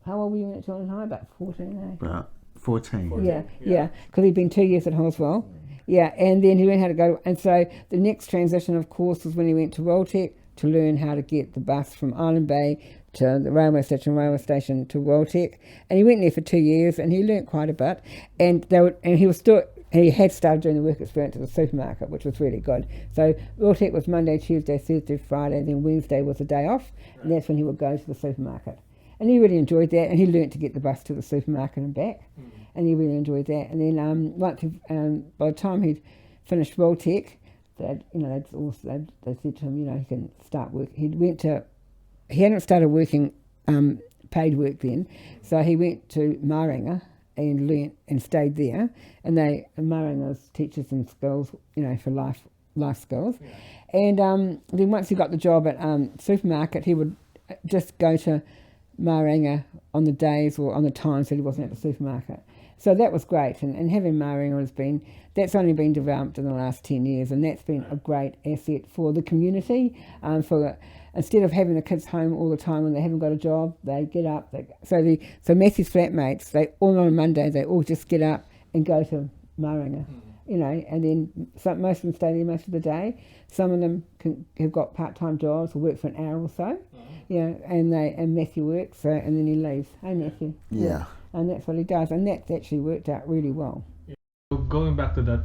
old were you at Wellington High? About 14, eh? About 14. Yeah, because he'd been 2 years at Horswell. Yeah, and then he learned how to go. And so the next transition, of course, was when he went to Waltech to learn how to get the bus from Island Bay to the railway station to Waltech. And he went there for 2 years, and he learnt quite a bit. And he had started doing the work experience at the supermarket, which was really good. So Waltech was Monday, Tuesday, Thursday, Friday, then Wednesday was a day off, and that's when he would go to the supermarket. And he really enjoyed that, and he learnt to get the bus to the supermarket and back, and he really enjoyed that. And then by the time he'd finished Waltech, that that's also they said to him, he can start work. He hadn't started working paid work then, so he went to Maranga and learnt and stayed there. And Maranga's teaches them skills, for life skills. Yeah. And then once he got the job at supermarket, he would just go to Maranga on the days or on the times that he wasn't at the supermarket. So that was great, and having Maranga that's only been developed in the last 10 years, and that's been a great asset for the community. Instead of having the kids home all the time when they haven't got a job, they get up. So Matthew's flatmates, they all on a Monday, they all just get up and go to Maranga, and then most of them stay there most of the day. Some of them have got part-time jobs or work for an hour or so, and Matthew works, and then he leaves. Hey, Matthew. Yeah. And that's what he does, and that's actually worked out really well. So going back to that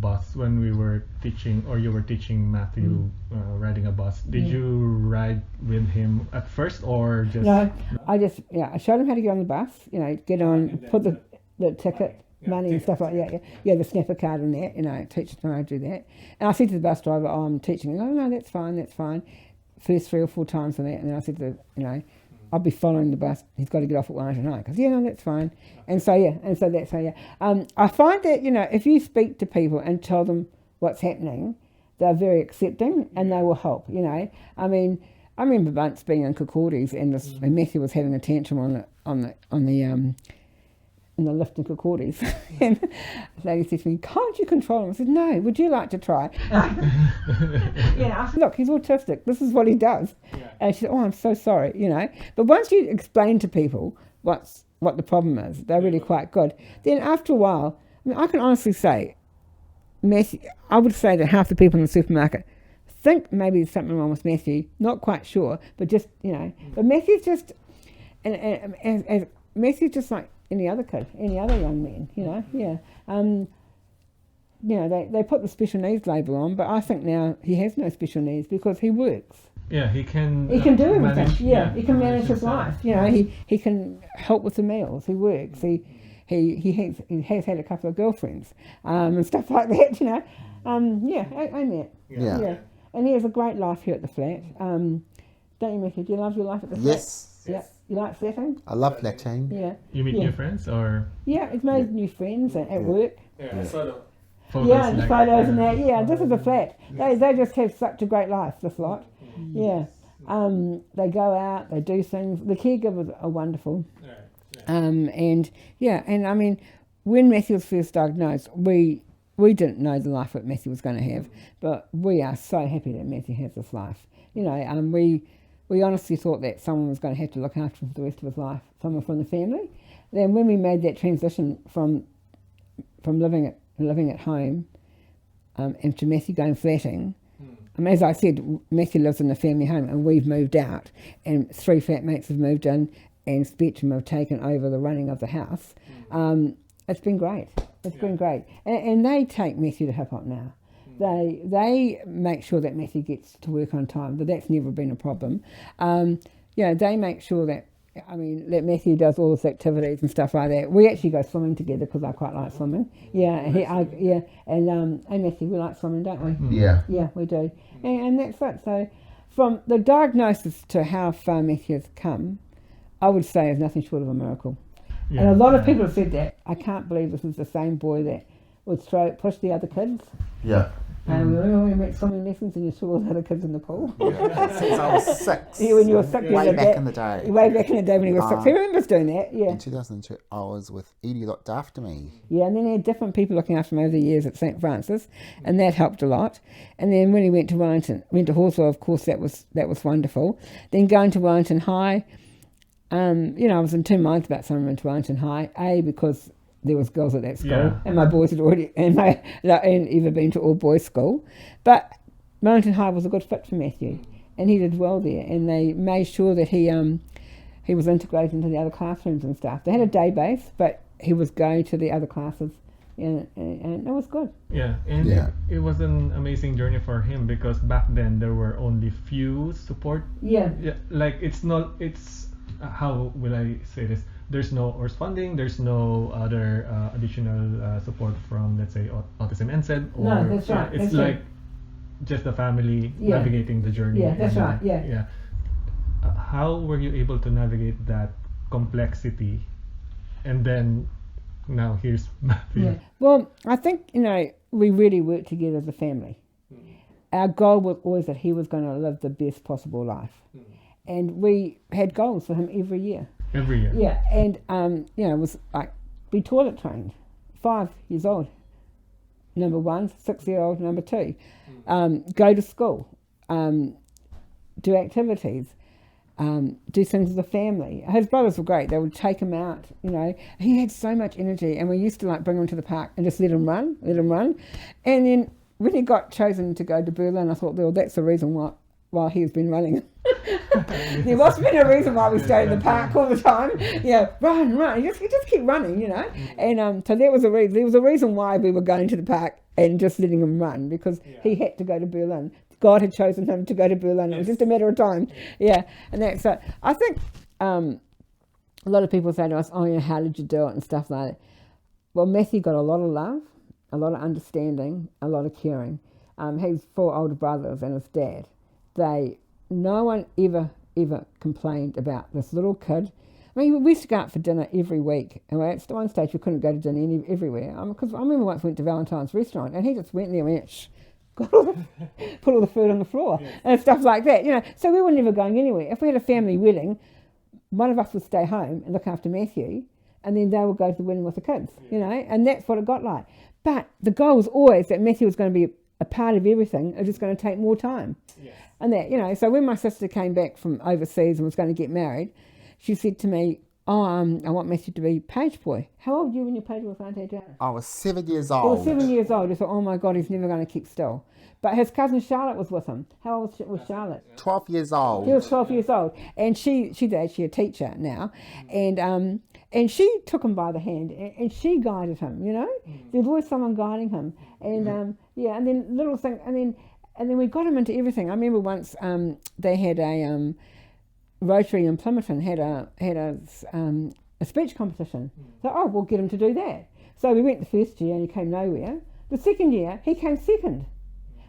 bus, when we were teaching, or you were teaching Matthew riding a bus, did you ride with him at first, or just? No, I showed him how to get on the bus, get on, put the ticket, money and stuff like that, the snapper card and that, teach him how to do that. And I said to the bus driver, I'm teaching him, no, that's fine. First 3 or 4 times on that, and then I said to I'll be following the bus. He's got to get off at 1 tonight. Because that's fine. And so that's how. I find that if you speak to people and tell them what's happening, they're very accepting and they will help. I mean, I remember once being in Kakordi's and Matthew was having a tantrum in the lift in Kakordi's. And the lady said to me, "Can't you control him?" I said, "No. Would you like to try?" I said, "Look, he's autistic. This is what he does." Yeah. And she said, "Oh, I'm so sorry." But once you explain to people what the problem is, they're really quite good. Then after a while, I can honestly say, Matthew, I would say that half the people in the supermarket think maybe there's something wrong with Matthew. Not quite sure, but just But Matthew's just, and Matthew's just like any other kid, any other young man, they put the special needs label on, but I think now he has no special needs because he works. Yeah, he can do everything. Manage, he can manage his life. He can help with the meals. He works. He has had a couple of girlfriends and stuff like that. Ain't it? Yeah. And he has a great life here at the flat. Don't you, Mickey? Do you love your life at the flat? Yes. Yeah. You like flatting? I love flatting. Yeah. You meet new friends, or? Yeah, he's made new friends at work. Yeah. Photos the photos and that. Yeah, this is a flat. They just have such a great life, this lot. Yeah. They go out, they do things. The caregivers are wonderful. And I mean, when Matthew was first diagnosed, we didn't know the life that Matthew was going to have, but we are so happy that Matthew has this life. We honestly thought that someone was going to have to look after him for the rest of his life, someone from the family. Then when we made that transition from living at home and to Matthew going flatting, as I said, Matthew lives in the family home and we've moved out, and 3 flatmates have moved in and Spectrum have taken over the running of the house. It's been great. It's been great. And they take Matthew to hip hop now. They make sure that Matthew gets to work on time, but that's never been a problem. They make sure that Matthew does all his activities and stuff like that. We actually go swimming together because I quite like swimming. And Matthew, we like swimming, don't we? Yeah. Yeah, we do. And that's it. So from the diagnosis to how far Matthew has come, I would say is nothing short of a miracle. Yeah. And a lot of people have said that. I can't believe this is the same boy that would push the other kids. Yeah. And we went swimming lessons and you saw all the other kids in the pool. Yeah, since I was 6. Yeah, when you were 6. Way back in the day. Way back in the day when you were 6. Who remembers doing that? Yeah. In 2002, I was with Edie looked after me. Yeah, and then he had different people looking after him over the years at St. Francis, and that helped a lot. And then when he went to Wellington, went to Horsell, of course, that was wonderful. Then going to Wellington High, I was in 2 minds about sending him to Wellington High, because there was girls at that school, and my boys had already, and even been to all boys school. But Wellington High was a good fit for Matthew, and he did well there. And they made sure that he was integrated into the other classrooms and stuff. They had a day base, but he was going to the other classes, and it was good. Yeah, and it was an amazing journey for him because back then there were only few support. Yeah. Like it's how will I say this? There's no ORS funding, there's no other additional support from, let's say, Autism NSED. No, that's right. It's just the family Yeah. navigating the journey. Yeah, that's and, right, yeah. Yeah. How were you able to navigate that complexity? And then now here's Matthew. Yeah. Well, I think, we really worked together as a family. Our goal was always that he was going to live the best possible life. And we had goals for him every year. Every year. Yeah, and, it was like, be toilet trained, 5 years old, number 1, 6-year-old, number 2. Go to school, do activities, do things with the family. His brothers were great. They would take him out, He had so much energy, and we used to bring him to the park and just let him run. And then when he got chosen to go to Berlin, I thought, well, that's the reason why he's been running. There must have been a reason why we stayed in the park all the time. Yeah, run. You just keep running, And so that was a reason. There was a reason why we were going to the park and just letting him run, because he had to go to Berlin. God had chosen him to go to Berlin. It was just a matter of time. Yeah, and that's so. I think a lot of people say to us, "Oh, how did you do it?" and stuff like that. Well, Matthew got a lot of love, a lot of understanding, a lot of caring. He's 4 older brothers and his dad. No one ever complained about this little kid. I mean, we used to go out for dinner every week, and at one stage we couldn't go to dinner everywhere. Because I remember once we went to Valentine's restaurant, and he just went there and went, shh, put all the food on the floor and stuff like that. So we were never going anywhere. If we had a family wedding, one of us would stay home and look after Matthew, and then they would go to the wedding with the kids. And that's what it got like. But the goal was always that Matthew was going to be a part of everything. It was just going to take more time. And that, so when my sister came back from overseas and was going to get married, she said to me, I want Matthew to be page boy. How old were you when you page boy with Auntie Jana? I was 7 years He old. was 7 years old. I thought, oh my God, he's never going to keep still. But his cousin Charlotte was with him. How old was Charlotte? 12 years old. She was 12 years old. And she's actually a teacher now. And she took him by the hand and she guided him, There was always someone guiding him. And and then little thing, and then we got him into everything. I remember once they had a Rotary in Plympton had a speech competition. So we'll get him to do that. So we went the first year and he came nowhere. The second year he came second,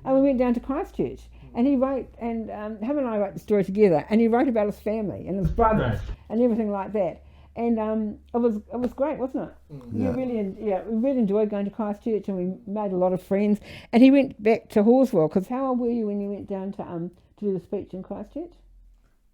and we went down to Christchurch. And he wrote, and him and I wrote the story together. And he wrote about his family and his brothers and everything like that. And it was great, wasn't it? We really enjoyed going to Christchurch, and we made a lot of friends. And he went back to Horswell, because how old were you when you went down to do the speech in Christchurch?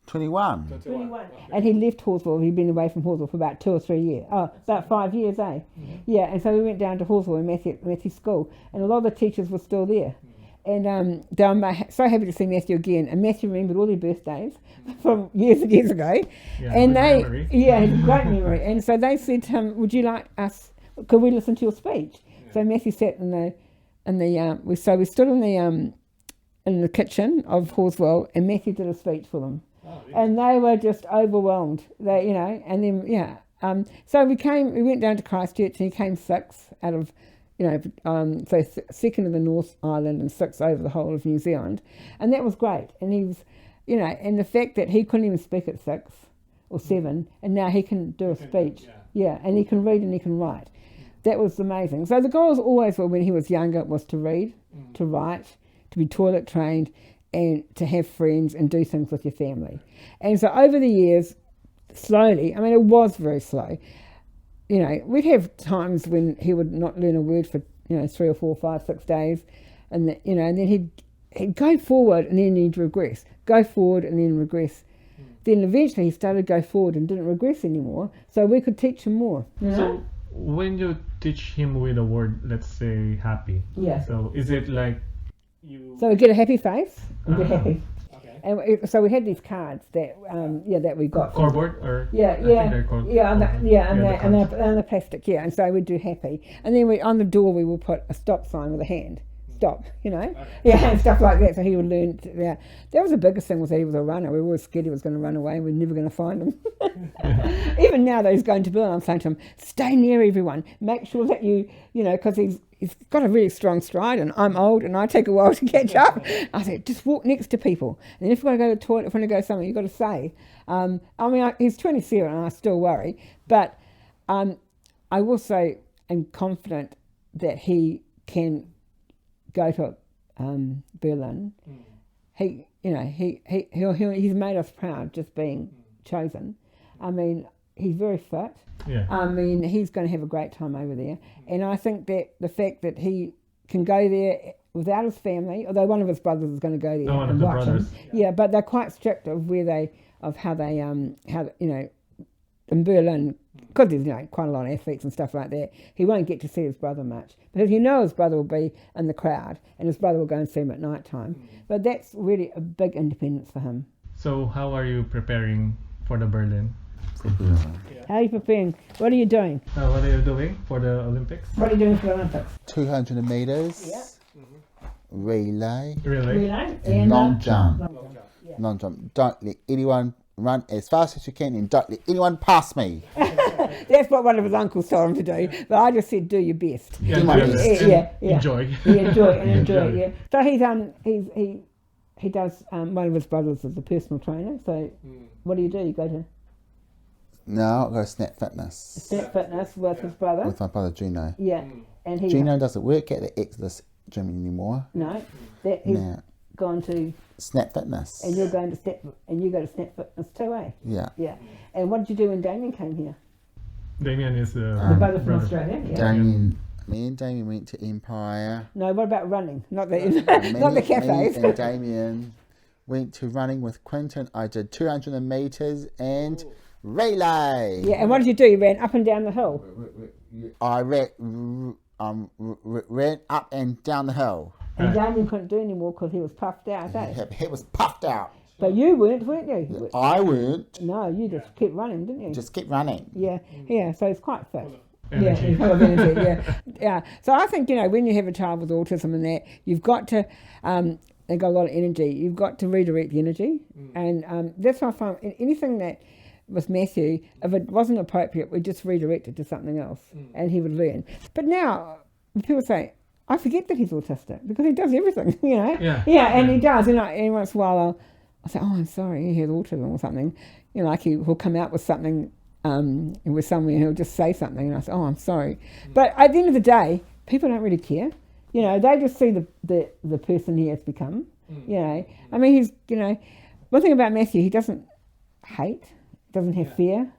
21. 21. Okay. And he left Horswell. He'd been away from Horswell for about 2 or 3 years. Oh, about 5 years, eh? Yeah. And so we went down to Horswell in Matthew's school, and a lot of the teachers were still there. And they were so happy to see Matthew again. And Matthew remembered all their birthdays from years and years ago. Yeah, and had a great memory. And so they said to him, "Would you like us? Could we listen to your speech?" Yeah. So Matthew sat we stood in the kitchen of Horswell, and Matthew did a speech for them. Oh, yeah. And they were just overwhelmed. And then so we went down to Christchurch, and he came 6th out of. So 2nd in the North Island and 6th over the whole of New Zealand. And that was great. And he was, and the fact that he couldn't even speak at 6 or 7, and now he can do a speech. And he can read and he can write. That was amazing. So the goals always were, when he was younger, was to read, to write, to be toilet trained, and to have friends and do things with your family. And so over the years, slowly, it was very slow. We'd have times when he would not learn a word for 3 or 4, 5, 6 days, and and then he'd go forward and then he'd regress, go forward and then regress. Then eventually he started to go forward and didn't regress anymore, so we could teach him more. So when you teach him with a word, let's say happy, so is it like you? So we get a happy face and get happy. And so we had these cards that that we got. Cardboard or on the plastic, and so we'd do happy, and then on the door we will put a stop sign with a hand, stop, and stuff like that. So he would learn. That was the biggest thing, was that he was a runner. We were always scared he was going to run away, and we were never going to find him. Even now that he's going to Berlin, I'm saying to him, stay near everyone. Make sure that because he's got a really strong stride, and I'm old and I take a while to catch up. I said, just walk next to people. And if you've got to go to the toilet, if you want to go somewhere, you've got to say. He's 27 and I still worry. But I also am confident that he can go to Berlin, he's made us proud just being chosen. I mean, he's very fit. Yeah. I mean, he's going to have a great time over there. And I think that the fact that he can go there without his family, although one of his brothers is going to go there and watch him. Yeah, but they're quite strict of how they in Berlin, because there's quite a lot of athletes and stuff like that, he won't get to see his brother much. Because his brother will be in the crowd and his brother will go and see him at night time. But that's really a big independence for him. So how are you preparing for the Berlin? How are you preparing? What are you doing? What are you doing for the Olympics? What are you doing for the Olympics? 200 meters. Yeah. Relay. And long jump. Long jump. Don't let anyone run as fast as you can and don't let anyone pass me. That's what one of his uncles told him to do. But I just said, do your best. Do my best. Enjoy. Enjoy. Yeah. So he does. One of his brothers is a personal trainer. So what do? You go to? No, I go to Snap Fitness. Snap Fitness with his brother. With my brother Gino. Yeah, and Gino doesn't work at the Exodus gym anymore. No, he's gone to Snap Fitness. And you're going to you go to Snap Fitness too, eh? Yeah. Yeah. And what did you do when Damien came here? Damien is the brother from Australia. Yeah. Me and Damien went to Empire. No, what about running? Not the not the cafes. Me and Damien went to running with Quentin. I did 200 meters and relay. Yeah, and what did you do? You ran up and down the hill. I ran up and down the hill. And Damien couldn't do anymore because he was puffed out, eh? He was puffed out. But you weren't you? I weren't. No, you just kept running, didn't you? Just kept running. Yeah, so it's quite fit. Energy. Yeah, full of energy, yeah. So I think, when you have a child with autism and that, you've got to, they've got a lot of energy, you've got to redirect the energy. And that's why I find anything that, with Matthew, if it wasn't appropriate, we just redirect it to something else and he would learn. But now, people say, I forget that he's autistic because he does everything, Yeah, and he does. And once in a while I'll say, oh, I'm sorry, he has autism or something. Like he'll come out with something with someone and he'll just say something and I say, oh, I'm sorry. But at the end of the day, people don't really care. They just see the person he has become. I mean, he's, one thing about Matthew, he doesn't hate, doesn't have fear.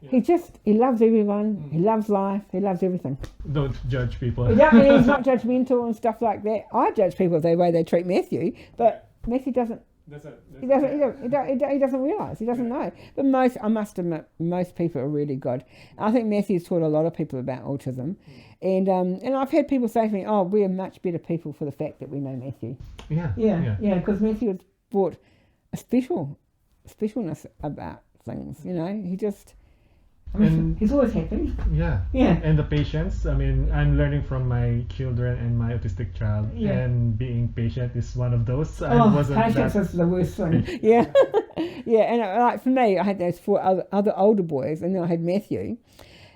He loves everyone, he loves life, he loves everything. Don't judge people. He's not judgmental and stuff like that. I judge people the way they treat Matthew, but Matthew doesn't. He doesn't realise. He doesn't know. But I must admit, most people are really good. I think Matthew's taught a lot of people about autism, and I've had people say to me, "Oh, we're much better people for the fact that we know Matthew." Yeah. Because Matthew has brought a specialness about things. He just. He's always happy. Yeah. And the patience. I mean, I'm learning from my children and my autistic child, and being patient is one of those. Patience is the worst thing. Yeah. And like for me, I had those 4 other older boys, and then I had Matthew,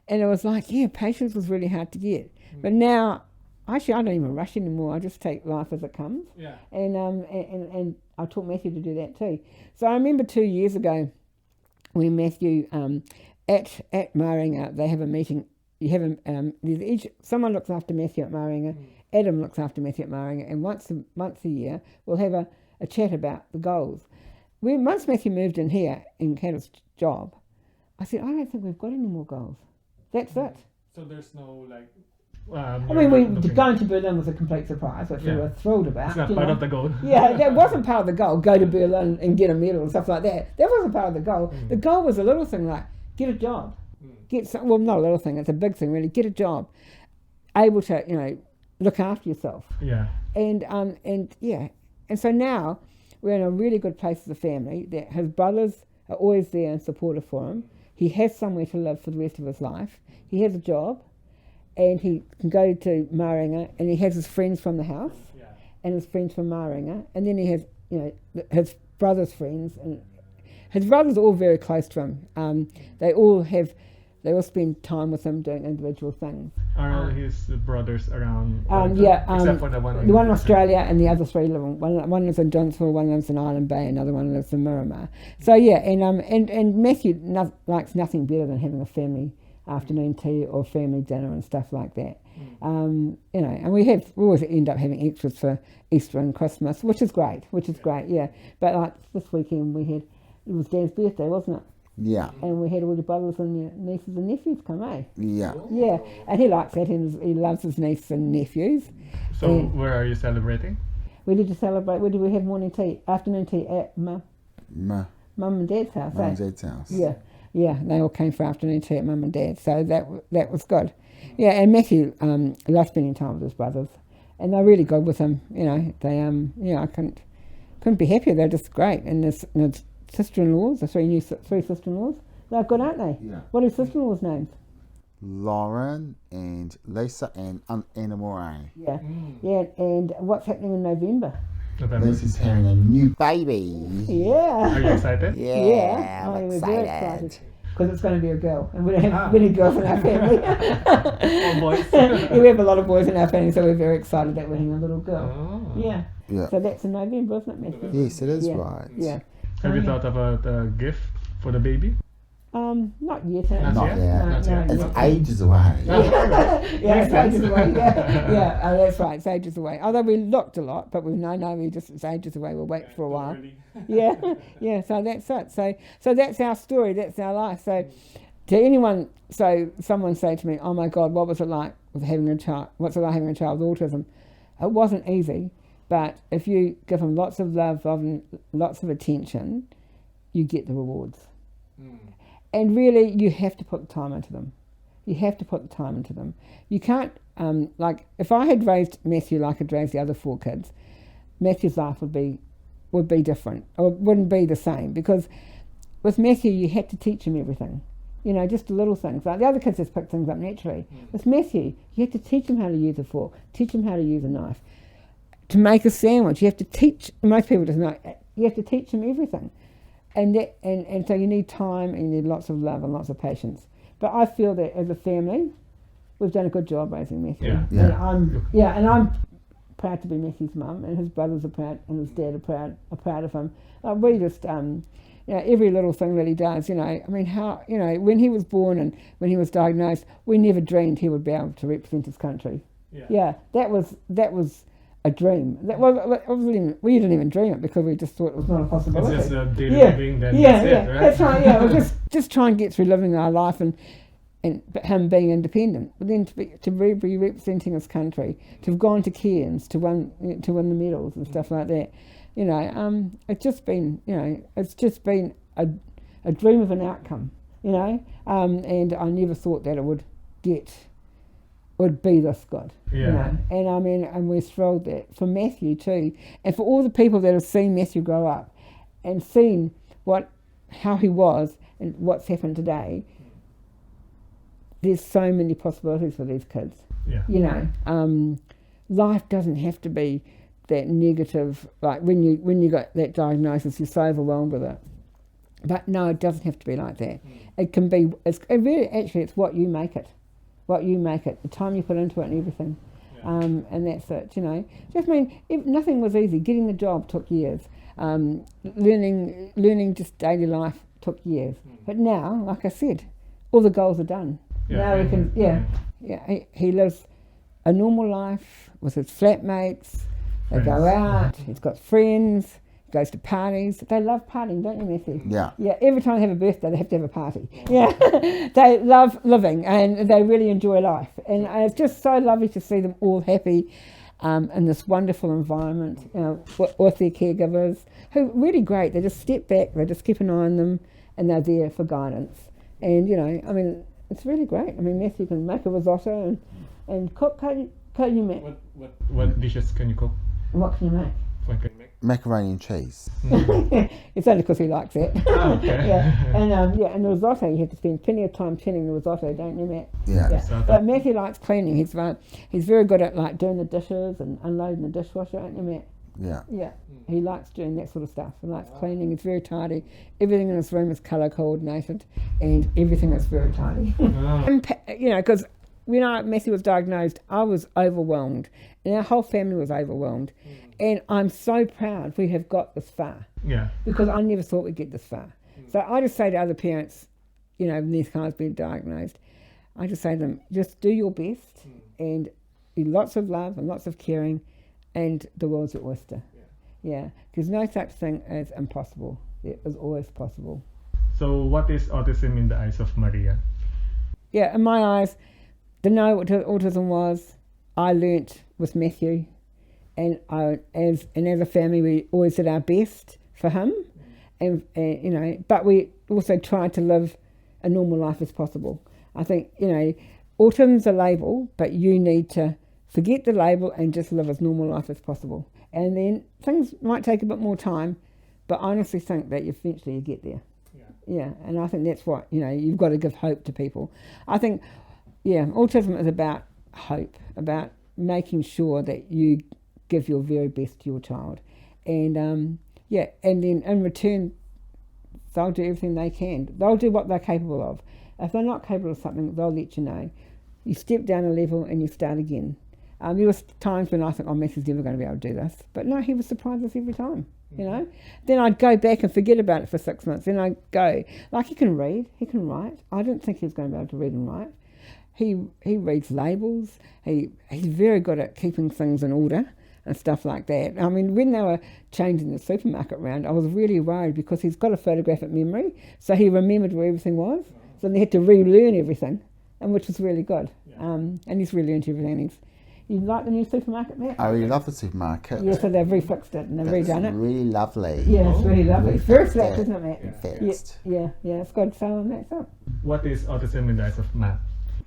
and it was like, patience was really hard to get. But now, actually, I don't even rush anymore. I just take life as it comes. Yeah. And I taught Matthew to do that too. So I remember 2 years ago when Matthew. At Maringa, they have a meeting. You have someone looks after Matthew at Maringa. Adam looks after Matthew at Maringa, and once a year we'll have a chat about the goals. Once Matthew moved in here and had his job, I said, I don't think we've got any more goals. That's it. So there's no going to Berlin was a complete surprise, which we were thrilled about. It's not part of the goal. Yeah, that wasn't part of the goal. Go to Berlin and get a medal and stuff like that. That wasn't part of the goal. The goal was a little thing like. Get a job. Not a little thing, it's a big thing really. Get a job. Able to, look after yourself. Yeah. And so now we're in a really good place as a family that his brothers are always there and supportive for him. He has somewhere to live for the rest of his life. He has a job and he can go to Maringa and he has his friends from the house and his friends from Maringa, and then he has, his brother's friends, and his brothers are all very close to him. They all spend time with him doing individual things. Are all his brothers around? Except for the one. The one in Australia and the other 3 live in. One lives in Dunsville, one lives in Island Bay, another one lives in Miramar. So and Matthew likes nothing better than having a family afternoon tea or family dinner and stuff like that. You know, and we always end up having extras for Easter and Christmas, which is great, yeah. But like this weekend it was Dan's birthday, wasn't it? Yeah. And we had all the brothers and your nieces and nephews come, eh? Yeah. Yeah, and he likes that, and he loves his nieces and nephews. So where are you celebrating? Where did you celebrate? Where did we have afternoon tea at Mum and Dad's house? Mum and Dad's house. Yeah, they all came for afternoon tea at Mum and Dad, so that was good. Yeah, and Matthew loves spending time with his brothers, and they're really good with him. You know, they I couldn't be happier. They're just great, and his sister-in-laws, the three sister-in-laws, they're good, aren't they? Yeah. What are his sister-in-laws' names? Lauren and Lisa and Anna Moray. Yeah, yeah, and what's happening in November? Lisa's having a new baby. Yeah. Are you excited? Yeah, I'm we're very excited. excited. Because it's going to be a girl, and we don't have many girls in our family. All boys. Yeah, we have a lot of boys in our family, so we're very excited that we're having a little girl. Oh. Yeah. So that's in November, isn't it, Matthew? Yes, it is right. Yeah. Have you thought about a gift for the baby? Not yet. Not yet. No, It's not ages away. Yeah, it's ages away. Yeah, that's right. It's ages away. Although we looked a lot, but it's ages away. We'll wait for a while. Yeah. So that's it. So that's our story. That's our life. So to anyone, someone say to me, "Oh my God, what was it like with having a child? What's it like having a child with autism?" It wasn't easy, but if you give them lots of love, lots of attention, you get the rewards. And really, you have to put the time into them. You can't, if I had raised Matthew like I'd raised the other 4 kids, Matthew's life would be different, or it wouldn't be the same, because with Matthew, you had to teach him everything. You know, just the little things. Like the other kids just pick things up naturally. With Matthew, you have to teach him how to use a fork, teach him how to use a knife. To make a sandwich, you have to teach, most people just know, you have to teach him everything. And so you need time, and you need lots of love and lots of patience. But I feel that as a family, we've done a good job raising Matthew. And I'm proud to be Matthew's mum, and his brothers are proud, and his dad are proud of him. We just, every little thing that he does, when he was born and when he was diagnosed, we never dreamed he would be able to represent his country. That was a dream. We didn't even dream it, because we just thought it was not a possibility. It's just daily living, then that's it, right? That's right. Yeah, we'll just try and get through living our life and him being independent. But then to be representing his country, to have gone to Cairns to win the medals and stuff like that. It's just been a dream of an outcome. And I never thought that it would be this good. And we're thrilled that for Matthew too, and for all the people that have seen Matthew grow up and seen how he was and what's happened today. There's so many possibilities for these kids. Life doesn't have to be that negative. Like when you got that diagnosis, you're so overwhelmed with it. But no, it doesn't have to be like that. It can be. It's what you make it. The time you put into it and everything. And that's it, nothing was easy. Getting the job took years. Learning just daily life took years. But now, like I said, all the goals are done. Now we can, he lives a normal life with his flatmates. They go out, he's got friends, goes to parties. They love partying, don't you, Matthew? Yeah. Yeah, every time they have a birthday, they have to have a party. Yeah, they love living, and they really enjoy life. And it's just so lovely to see them all happy in this wonderful environment, with their caregivers, who are really great. They just step back, they just keep an eye on them, and they're there for guidance. And, it's really great. Matthew can make a risotto and cook. Can you make? What dishes can you cook? What can you make? What can you make? Macaroni and cheese. It's only because he likes it. Oh, okay. And the risotto, you have to spend plenty of time cleaning the risotto, don't you, Matt? Yeah. But Matthew likes cleaning. He's very good at doing the dishes and unloading the dishwasher, aren't you, Matt? Yeah. Yeah. He likes doing that sort of stuff. He likes cleaning. He's very tidy. Everything in his room is colour coordinated, and everything is very tidy. Because when Matthew was diagnosed, I was overwhelmed, and our whole family was overwhelmed. And I'm so proud we have got this far. Yeah. Because I never thought we'd get this far. So I just say to other parents, when these guys been diagnosed, I just say to them, just do your best and lots of love and lots of caring, and the world's your oyster. Yeah, because no such thing as impossible. It is always possible. So what is autism in the eyes of Maria? Yeah, in my eyes, to know what autism was, I learnt with Matthew, and as a family, we always did our best for him, and you know, but we also tried to live a normal life as possible. I think, you know, autism's a label, but you need to forget the label and just live as normal life as possible. And then things might take a bit more time, but I honestly think that eventually you get there. Yeah, and I think that's what, you know, you've got to give hope to people. I think, yeah, autism is about hope, about making sure that you give your very best to your child. And, and then in return, they'll do everything they can. They'll do what they're capable of. If they're not capable of something, they'll let you know. You step down a level and you start again. There was times when I thought, Matthew's never going to be able to do this. But no, he would surprise us every time, you know. Then I'd go back and forget about it for 6 months. Then I'd go, like, he can read, he can write. I didn't think he was going to be able to read and write. He reads labels. He's very good at keeping things in order and stuff like that. I mean, when they were changing the supermarket round, I was really worried because he's got a photographic memory, so he remembered where everything was. So they had to relearn everything, and which was really good. And he's relearned everything. You like the new supermarket, Matt? I really love the supermarket. Yeah, so they've refixed it and they've redone it. It's really lovely. Yeah, it's really lovely. It's very flat, isn't it, Matt? Fixed. Yeah, it's good. So that's it. What is autism in the eyes of Matt?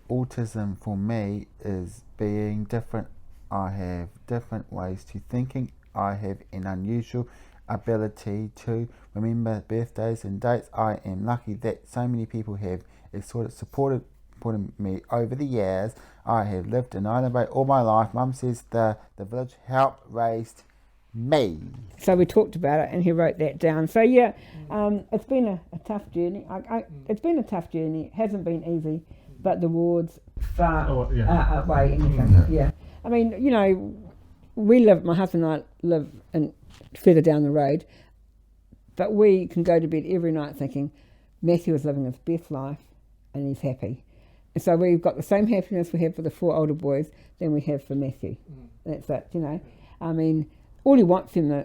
Autism for me is being different. I have different ways to thinking. I have an unusual ability to remember birthdays and dates. I am lucky that so many people have sort of supported me over the years. I have lived in Island Bay all my life. Mum says the village helped raised me. So we talked about it and he wrote that down. So yeah, it's been a tough journey. It's been a tough journey. It hasn't been easy, but the rewards far outweigh anything. Yeah. I mean, you know, my husband and I live further down the road, but we can go to bed every night thinking Matthew is living his best life and he's happy. And so we've got the same happiness we have for the 4 older boys than we have for Matthew. That's it, you know. I mean, all he wants them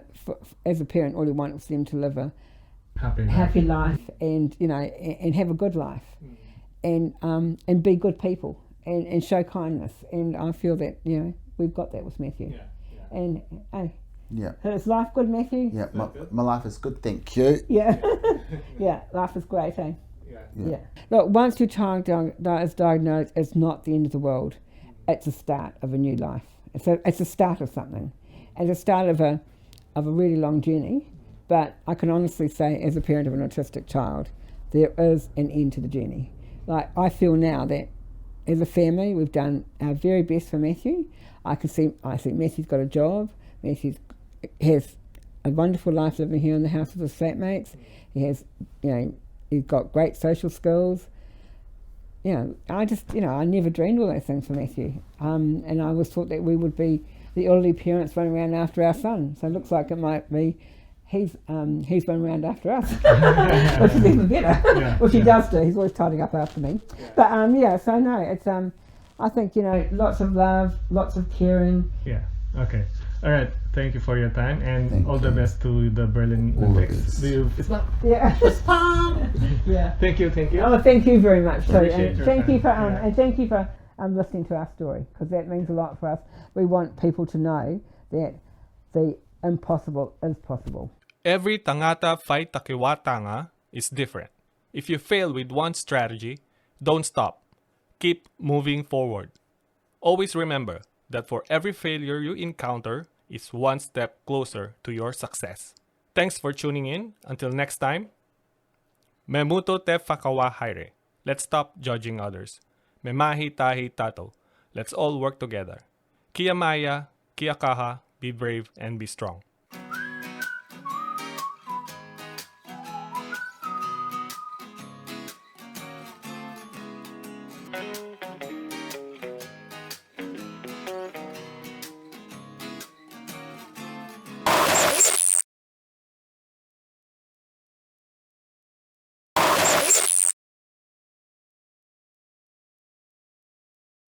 as a parent, all he wants them to live a happy life and, you know, and have a good life and be good people and show kindness. And I feel that, you know, we've got that with Matthew. And is life good, Matthew? Yeah, my life is good, thank you. Yeah, yeah, life is great, eh? Yeah. Look, once your child is diagnosed, it's not the end of the world. It's the start of a new life. It's the start of something. It's the start of a really long journey. But I can honestly say, as a parent of an autistic child, there is an end to the journey. Like, I feel now that as a family, we've done our very best for Matthew. I see Matthew's got a job. Matthew has a wonderful life living here in the house with his flatmates. He has, you know, he's got great social skills. You know, I never dreamed all those things for Matthew. And I always thought that we would be the elderly parents running around after our son. So it looks like it might be he's running around after us, which is even better. Which he does do. He's always tidying up after me. But so no, it's I think, you know, lots of love, lots of caring. Yeah. Okay. All right. Thank you for your time and all the best to the Berlin Olympics. It's not. Yeah. Yeah. Thank you. Oh, thank you very much. So, and thank you for listening to our story, because that means a lot for us. We want people to know that the impossible is possible. Every tangata fight Takiwātanga is different. If you fail with one strategy, don't stop. Keep moving forward. Always remember that for every failure you encounter is one step closer to your success. Thanks for tuning in. Until next time, me muto te whakawa haere. Let's stop judging others. Me mahi tahi tato. Let's all work together. Kia maya, kia kaha, be brave and be strong.